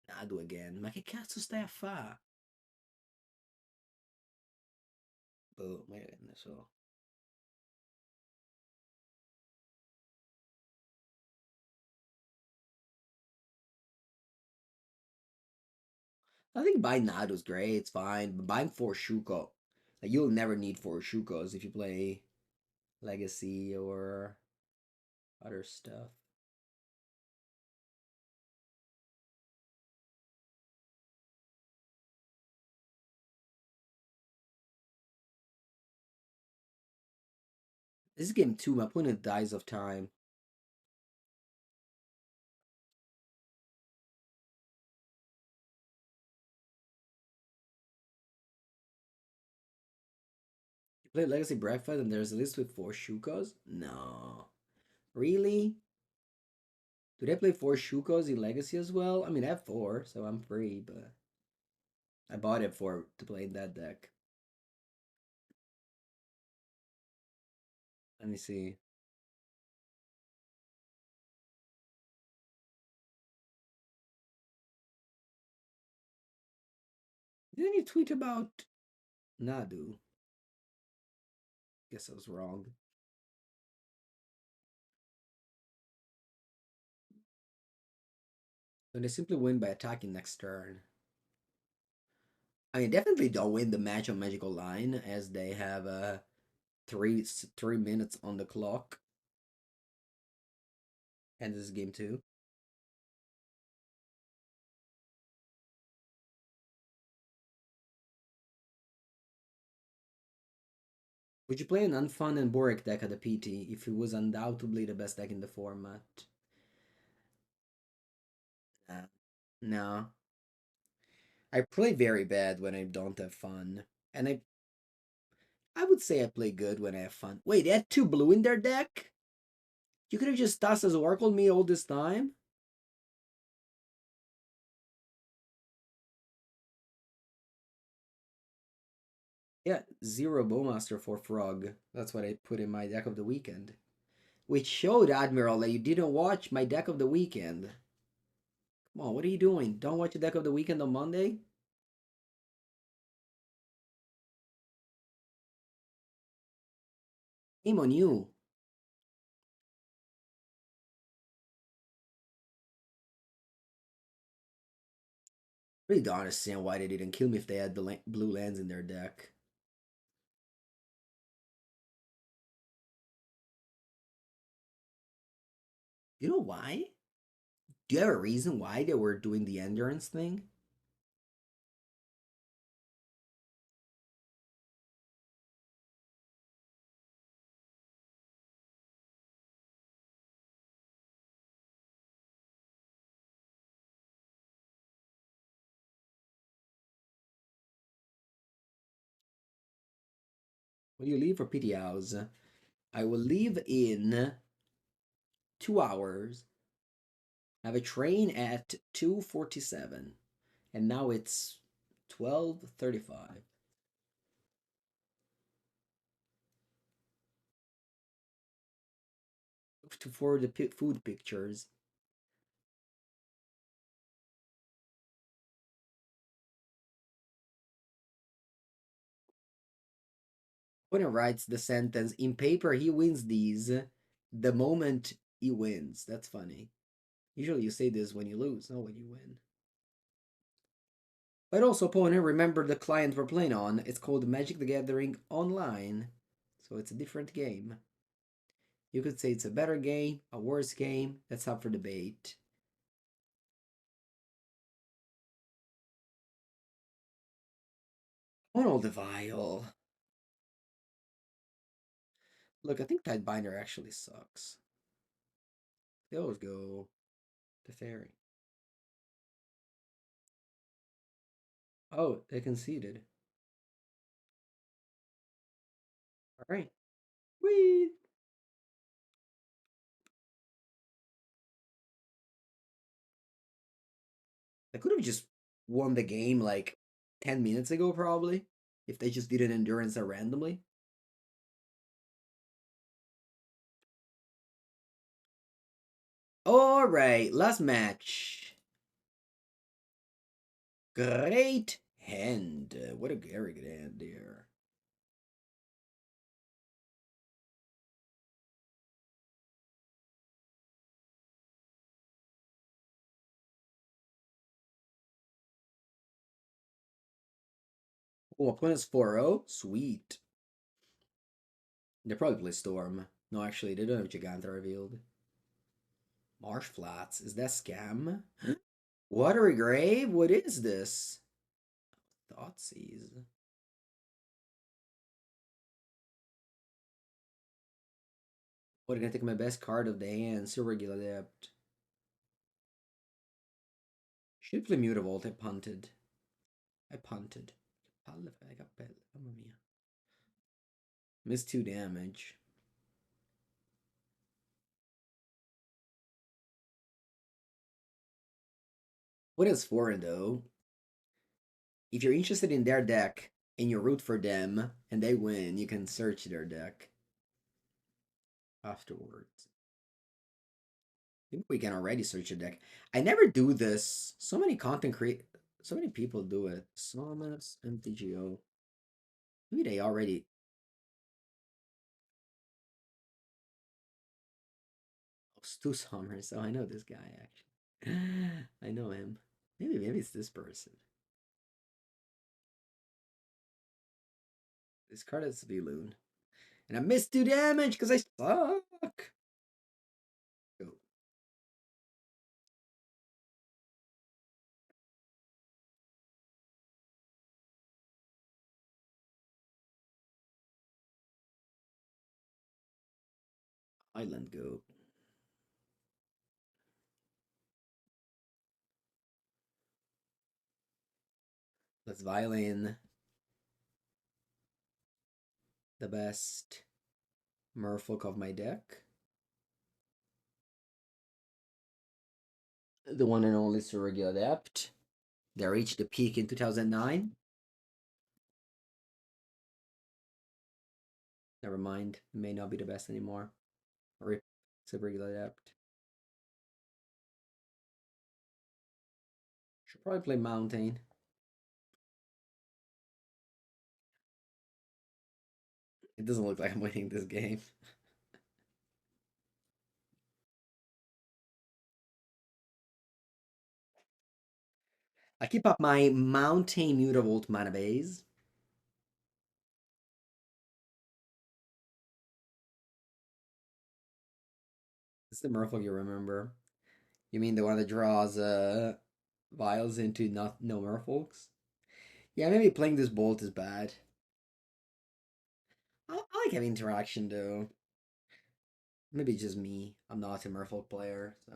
Nadu again. Ma che cazzo stai a fa? Boh, ma che ne so. I think buying Nado's great, it's fine. But buying 4 Shuko, like you'll never need 4 Shukos if you play Legacy or other stuff. This is game 2, my opponent dies of time. You play Legacy Breakfast and there's a list with 4 Shukos? No. Really? Do they play 4 Shukos in Legacy as well? I mean, I have 4, so I'm free, but I bought it for to play that deck. Let me see. Didn't you tweet about Nadu? Guess I was wrong. So they simply win by attacking next turn. I mean, definitely don't win the match on Magical Line as they have 3 minutes on the clock. And this is game 2. Would you play an Unfun and Boric deck at the PT if it was undoubtedly the best deck in the format? No. I play very bad when I don't have fun. And I would say I play good when I have fun. Wait, they had 2 blue in their deck? You could have just tossed as Oracle me all this time? Yeah, 0 Bowmaster for Frog. That's what I put in my deck of the weekend. Which showed, Admiral, that you didn't watch my deck of the weekend. Come on, what are you doing? Don't watch the deck of the weekend on Monday? Shame on you. Really don't understand why they didn't kill me if they had blue lands in their deck. You know why? Do you have a reason why they were doing the endurance thing? When you leave for PT House, I will leave in 2 hours. I have a train at 2:47, and now it's 12:35. For the food pictures. When he writes the sentence in paper, he wins these the moment he wins. That's funny. Usually you say this when you lose, not when you win. But also, opponent, remember the client we're playing on. It's called Magic the Gathering Online. So it's a different game. You could say it's a better game, a worse game. That's up for debate. Oh, the Vial. Look, I think Tidebinder actually sucks. They always go to Fairy. Oh, they conceded. Alright. Whee! They could have just won the game like 10 minutes ago, probably, if they just did an endurance randomly. Alright, last match. Great hand. What a very good hand there. Oh, opponent's 4-0? Sweet. They probably play Storm. No, actually, they don't have Giganta revealed. Marsh Flats. Is that scam? Watery Grave? What is this? Thoughtseize. What, gonna take my best card of the hand? Silvergill Adept. Should play Mutavault. I punted. I punted. Palle för kapell. Mamma mia. Missed 2 damage. What is foreign though? If you're interested in their deck and you root for them and they win, you can search their deck afterwards. I think we can already search a deck. I never do this. So many so many people do it. Somas, MTGO. Maybe they already. Oh, Stu Summers. Oh, I know this guy actually. I know him. Maybe it's this person. This card is Svyelun. And I missed 2 damage because I suck. Go. Island go. Let's violin the best Merfolk of my deck. The one and only Silvergill Adept. They reached the peak in 2009. Never mind. It may not be the best anymore. Rip Silvergill Adept. Should probably play Mountain. It doesn't look like I'm winning this game. I keep up my Mountain Mutavault mana base. It's the Merfolk you remember. You mean the one that draws vials into not no Merfolks? Yeah, maybe playing this bolt is bad. I like having interaction though. Maybe it's just me. I'm not a Merfolk player, so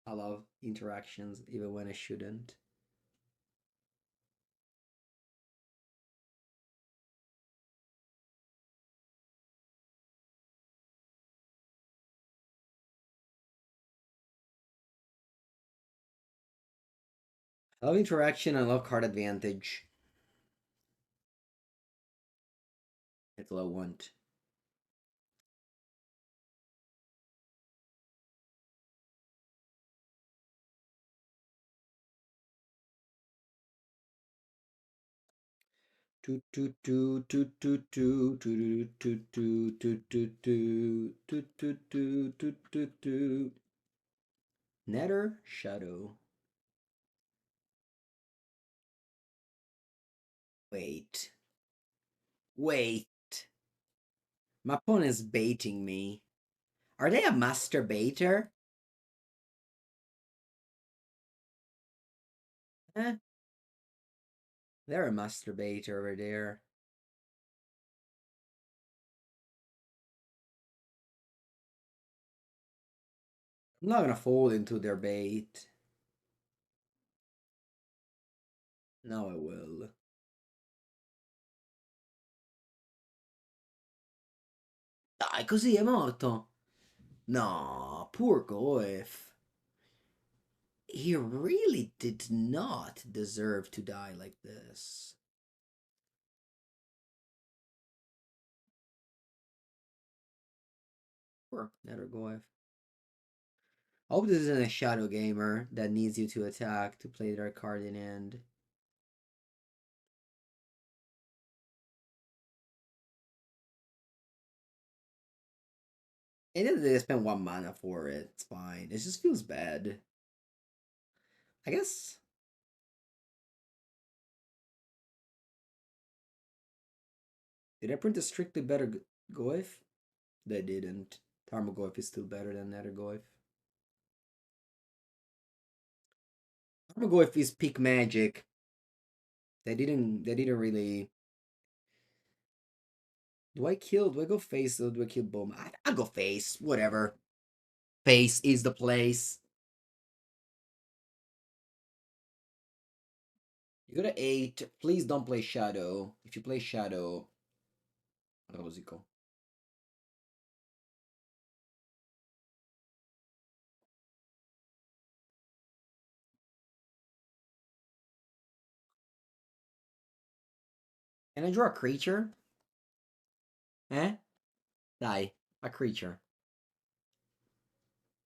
I love interactions even when I shouldn't. I love interaction. I love card advantage. It's what I want. Toot toot toot toot toot toot toot toot toot toot toot toot toot toot toot toot toot. Nether Shadow. Wait. Wait. My opponent's baiting me. Are they a masturbator? Eh, they're a masturbator over there. I'm not gonna fall into their bait. Now I will. Dai, così è morto. No, poor Goif. He really did not deserve to die like this. Poor Nethergoyf. I hope this isn't a shadow gamer that needs you to attack to play their card in hand. And then they spend 1 mana for it. It's fine. It just feels bad. I guess. Did I print a strictly better Goif? They didn't. Tarmogoyf is still better than Nethergoyf. Tarmogoyf is peak magic. They didn't really. Do I kill? Do I go face or do I kill Boom? I go face. Whatever. Face is the place. You go to 8. Please don't play Shadow. If you play Shadow, rosico. Can I draw a creature? Eh? Die. A creature.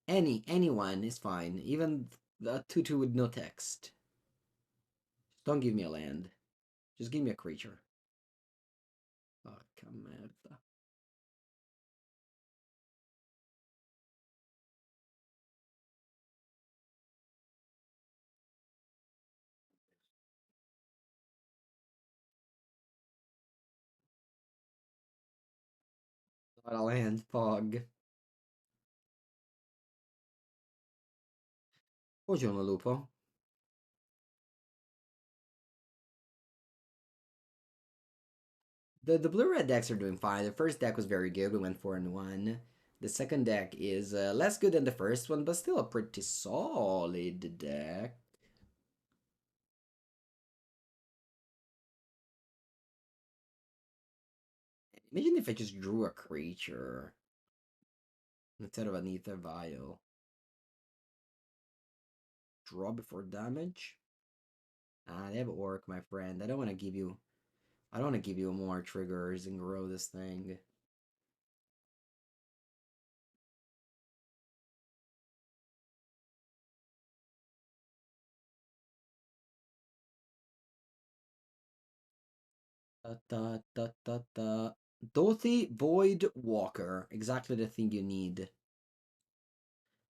Anyone is fine. Even a 2/2 with no text. Don't give me a land. Just give me a creature. Porca merda. Not a land, Pog. Buongiorno, Lupo. The blue-red decks are doing fine. The first deck was very good. We went 4-1. The second deck is less good than the first one, but still a pretty solid deck. Imagine if I just drew a creature instead of an Aether Vial. Draw before damage? Ah, they have Orc, my friend. I don't want to give you... I don't want to give you more triggers and grow this thing. Da, da, da, da, da. Dothy Void Walker. Exactly the thing you need.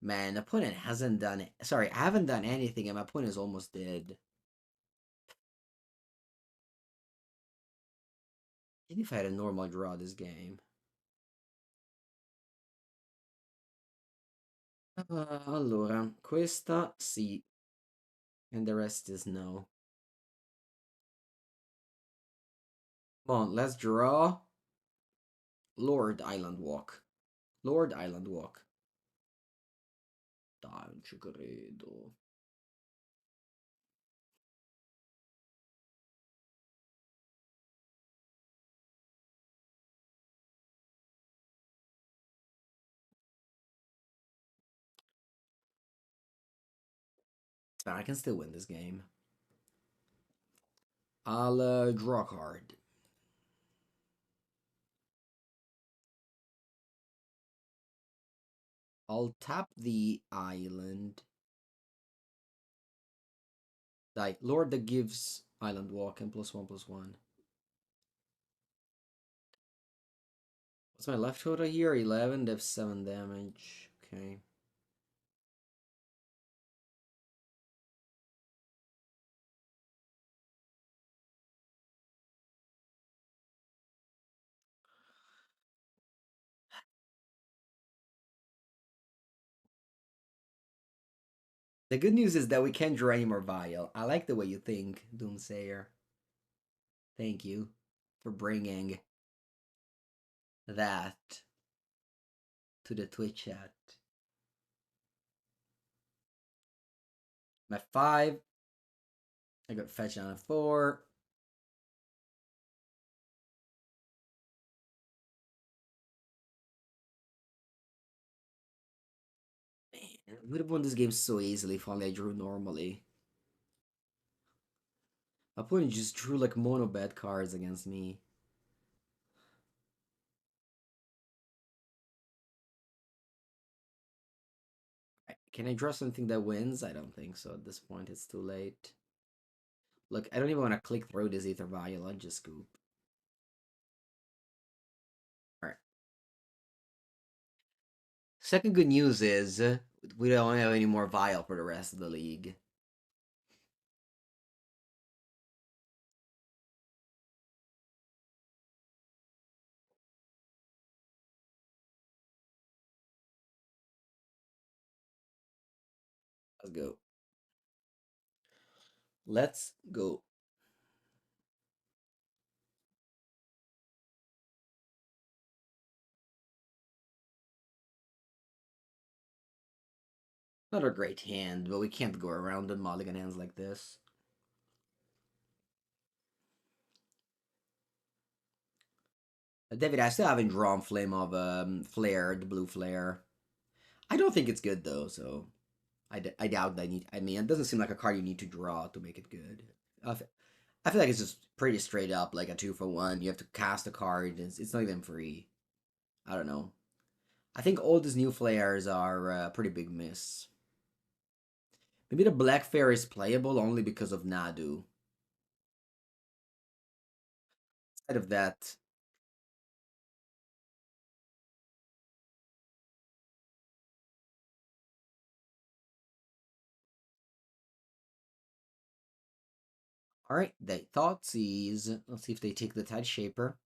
Man, the opponent hasn't done it. Sorry, I haven't done anything and my opponent is almost dead. Even if I had a normal draw this game. Allora, questa sì, and the rest is no. Come on, let's draw Lord Island Walk. Lord Island Walk. Dai, non ci credo. I can still win this game. I'll draw a card. I'll tap the island. Like Lord that gives Island Walk and +1/+1. What's my left total here? 11, that's 7 damage. Okay. The good news is that we can't draw any more Vial. I like the way you think, Doomsayer. Thank you for bringing that to the Twitch chat. I'm at 5. I got fetch on a 4. Man, I would have won this game so easily if only I drew normally. My opponent just drew like mono bad cards against me. Can I draw something that wins? I don't think so. At this point, it's too late. Look, I don't even want to click through this Aether Vial. I'll just scoop. Alright. Second good news is we don't have any more Vial for the rest of the league. Let's go. Let's go. Not a great hand, but we can't go around the mulligan hands like this. David, I still haven't drawn Flame of Flare, the blue flare. I don't think it's good though, so I doubt that I need. I mean, it doesn't seem like a card you need to draw to make it good. I feel like it's just pretty straight up, like a 2-for-1. You have to cast a card. It's not even free. I don't know. I think all these new flares are a pretty big miss. Maybe the Black Fair is playable only because of Nadu. Instead of that, all right, they Thoughtseize. Let's see if they take the Tide Shaper.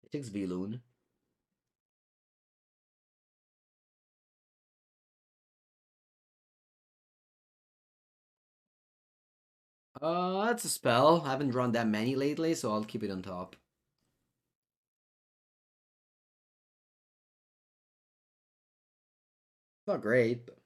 It takes Svyelun. That's a spell. I haven't drawn that many lately, so I'll keep it on top. Not great, but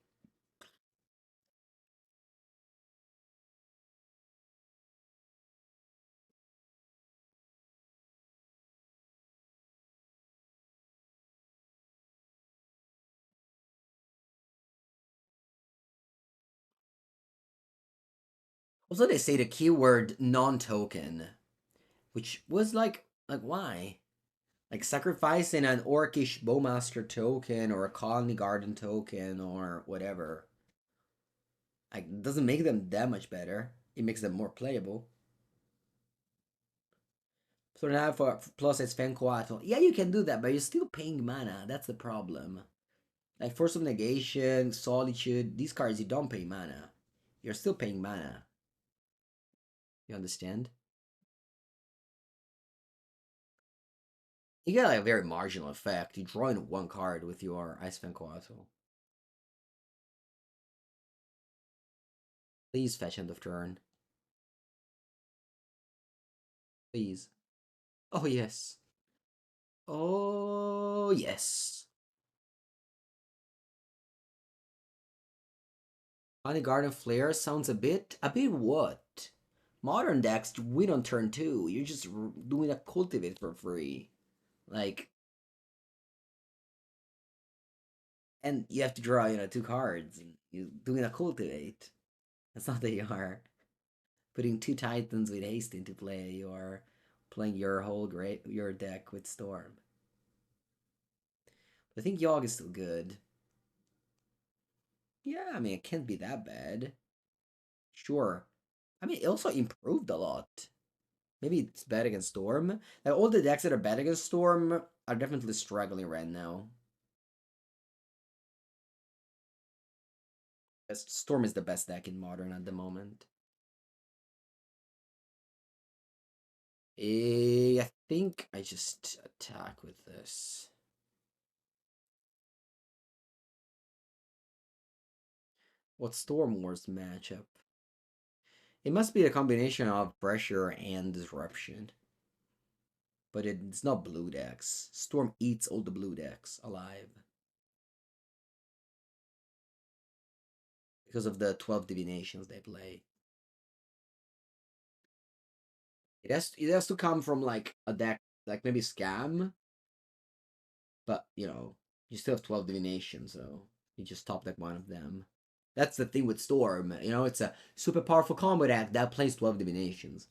also they say the keyword non-token, which was like why? Like sacrificing an Orcish Bowmaster token or a Colony Garden token or whatever. Like it doesn't make them that much better. It makes them more playable. So now for plus it's Fenquato. Yeah, you can do that, but you're still paying mana. That's the problem. Like Force of Negation, Solitude, these cards you don't pay mana. You're still paying mana. You understand? You get like a very marginal effect. You draw in one card with your Ice Fan Coatl. Please fetch end of turn. Please. Oh yes. Oh yes. Honey Garden Flare sounds a bit what? Modern decks win on turn two. You're just doing a cultivate for free. Like, and you have to draw, two cards. You're doing a cultivate. That's not that you are putting two Titans with haste into play. You are playing your deck with Storm. I think Yogg is still good. Yeah, I mean it can't be that bad. Sure. I mean it also improved a lot. Maybe it's bad against Storm. Like all the decks that are bad against Storm are definitely struggling right now. Because Storm is the best deck in Modern at the moment. I think I just attack with this. What's Storm Wars matchup? It must be a combination of pressure and disruption. But it's not blue decks. Storm eats all the blue decks alive. Because of the 12 divinations they play. It has to come from like a deck like maybe Scam, but you still have 12 divinations, so you just top deck one of them. That's the thing with Storm. It's a super powerful combo deck that plays 12 divinations.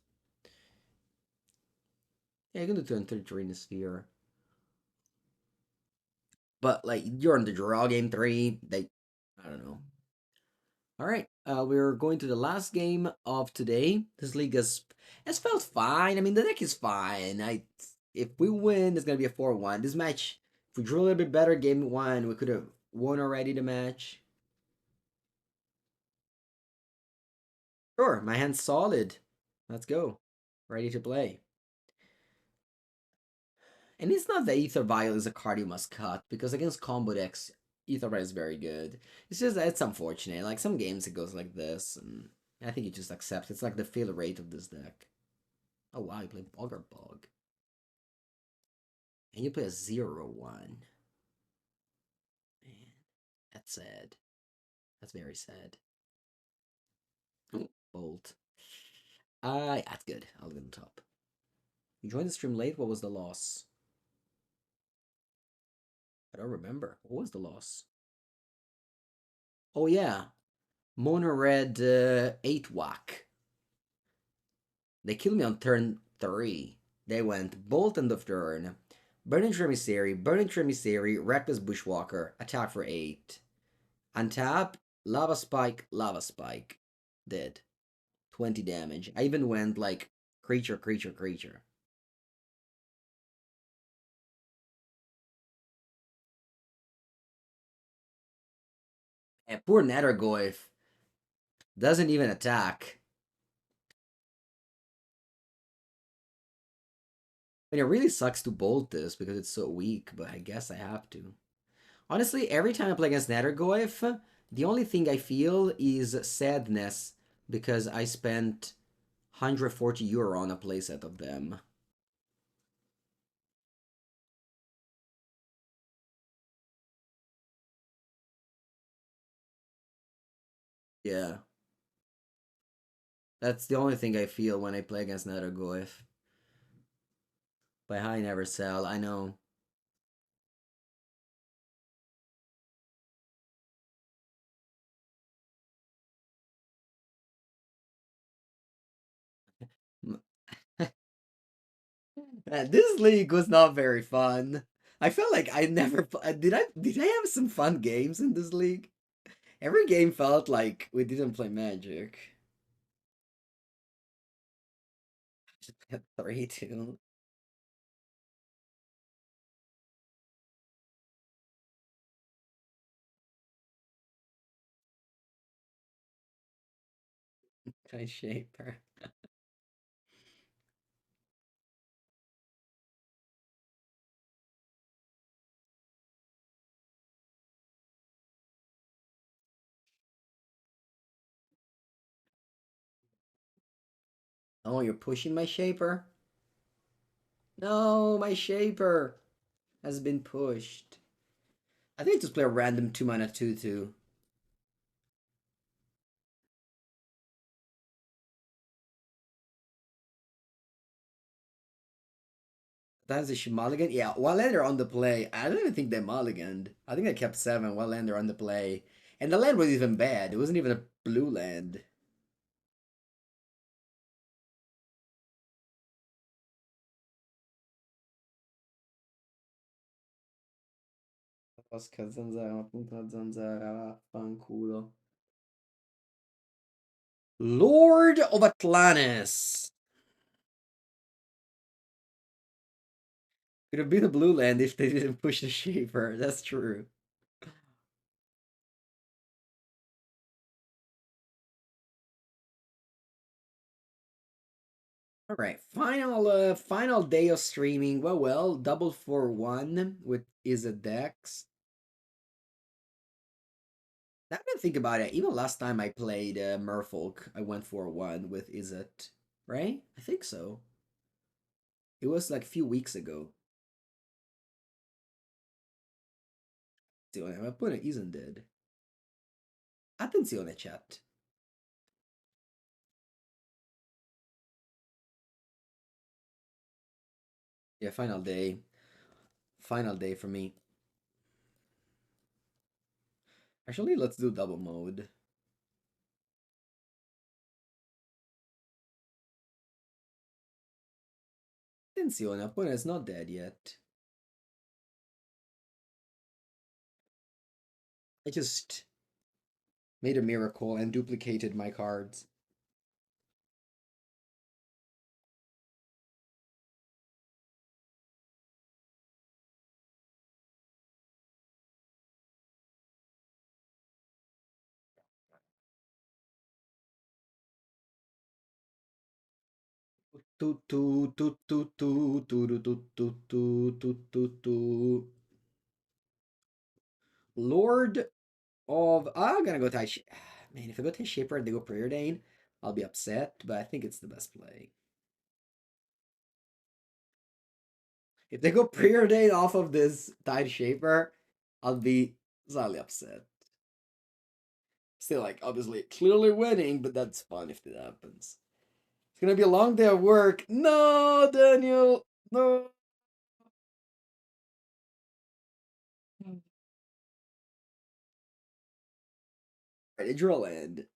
Yeah, you can do 233 in the sphere. But like you're on the draw game 3, I don't know. All right, we're going to the last game of today. This league has felt fine. I mean, the deck is fine. If we win, it's gonna be a 4-1. This match, if we drew a little bit better game one, we could have won already the match. Sure, my hand's solid. Let's go. Ready to play. And it's not that Aether Vial is a card you must cut, because against combo decks, Aether Vial is very good. It's just that it's unfortunate. Like some games it goes like this, and I think you just accept. It's like the fail rate of this deck. Oh wow, you play Bogger Bog. And you play a 0-1. Man, that's sad. That's very sad. Oh, Bolt. Yeah, that's good. I'll get on top. You joined the stream late. What was the loss? I don't remember. What was the loss? Oh yeah, Mono Red 8 whack. They killed me on turn 3. They went Bolt end of turn, Burning Tremissary, Rakdos Bushwalker, attack for 8. Untap, Lava Spike, dead. 20 damage. I even went like creature. And poor Nethergoyf doesn't even attack. I mean, it really sucks to bolt this because it's so weak, but I guess I have to. Honestly, every time I play against Nethergoyf, the only thing I feel is sadness because I spent 140 euro on a playset of them. Yeah. That's the only thing I feel when I play against Nethergoyf. By high never sell, I know. This league was not very fun. I felt like I never did I have some fun games in this league? Every game felt like we didn't play Magic. Just had 3-2. Try Shaper. Oh, you're pushing my Shaper? No, my Shaper has been pushed. I think just play a random 2-mana 2/2. That's a mulligan. Yeah, one lander on the play. I don't even think they mulliganed. I think they kept 7, one lander on the play. And the land was even bad. It wasn't even a blue land. Porca zanzara, una punta una zanzara, vaffanculo. Lord of Atlantis. Could have been a blue land if they didn't push the Shaper. That's true. All right, final day of streaming. Well, double for one with is a Dex. Now that I think about it, even last time I played Merfolk, I went for one with is it right? I think so. It was like a few weeks ago. Attenzione, ma pure isn't dead. Attenzione, chat. Yeah, final day. Final day for me. Actually, let's do double mode. Attenzione, opponent is not dead yet. I just made a miracle and duplicated my cards. Lord of I'm gonna go tie. Man, if I go tie Shaper and they go Preordain, I'll be upset. But I think it's the best play. If they go Preordain off of this Tide Shaper, I'll be slightly upset. Still, like, obviously, clearly winning, but that's fun if that happens. It's gonna be a long day of work. No, Daniel. No. Ready, draw land.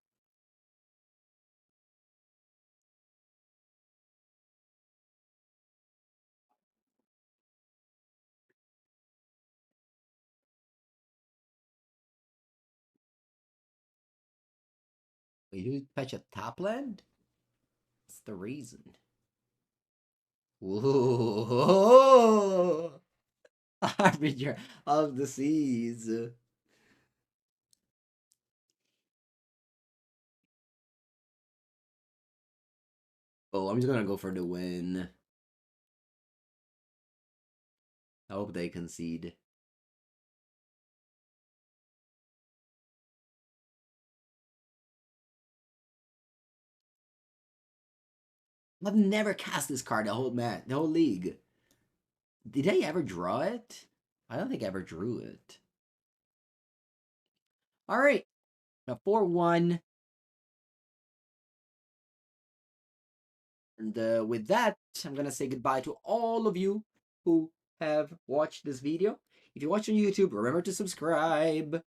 You fetch a top land? What's the reason? Whoa! Harbinger of the seas. Oh, I'm just gonna go for the win. I hope they concede. I've never cast this card the whole league. Did I ever draw it? I don't think I ever drew it. All right, a 4-1. And with that, I'm gonna say goodbye to all of you who have watched this video. If you watch on YouTube, remember to subscribe.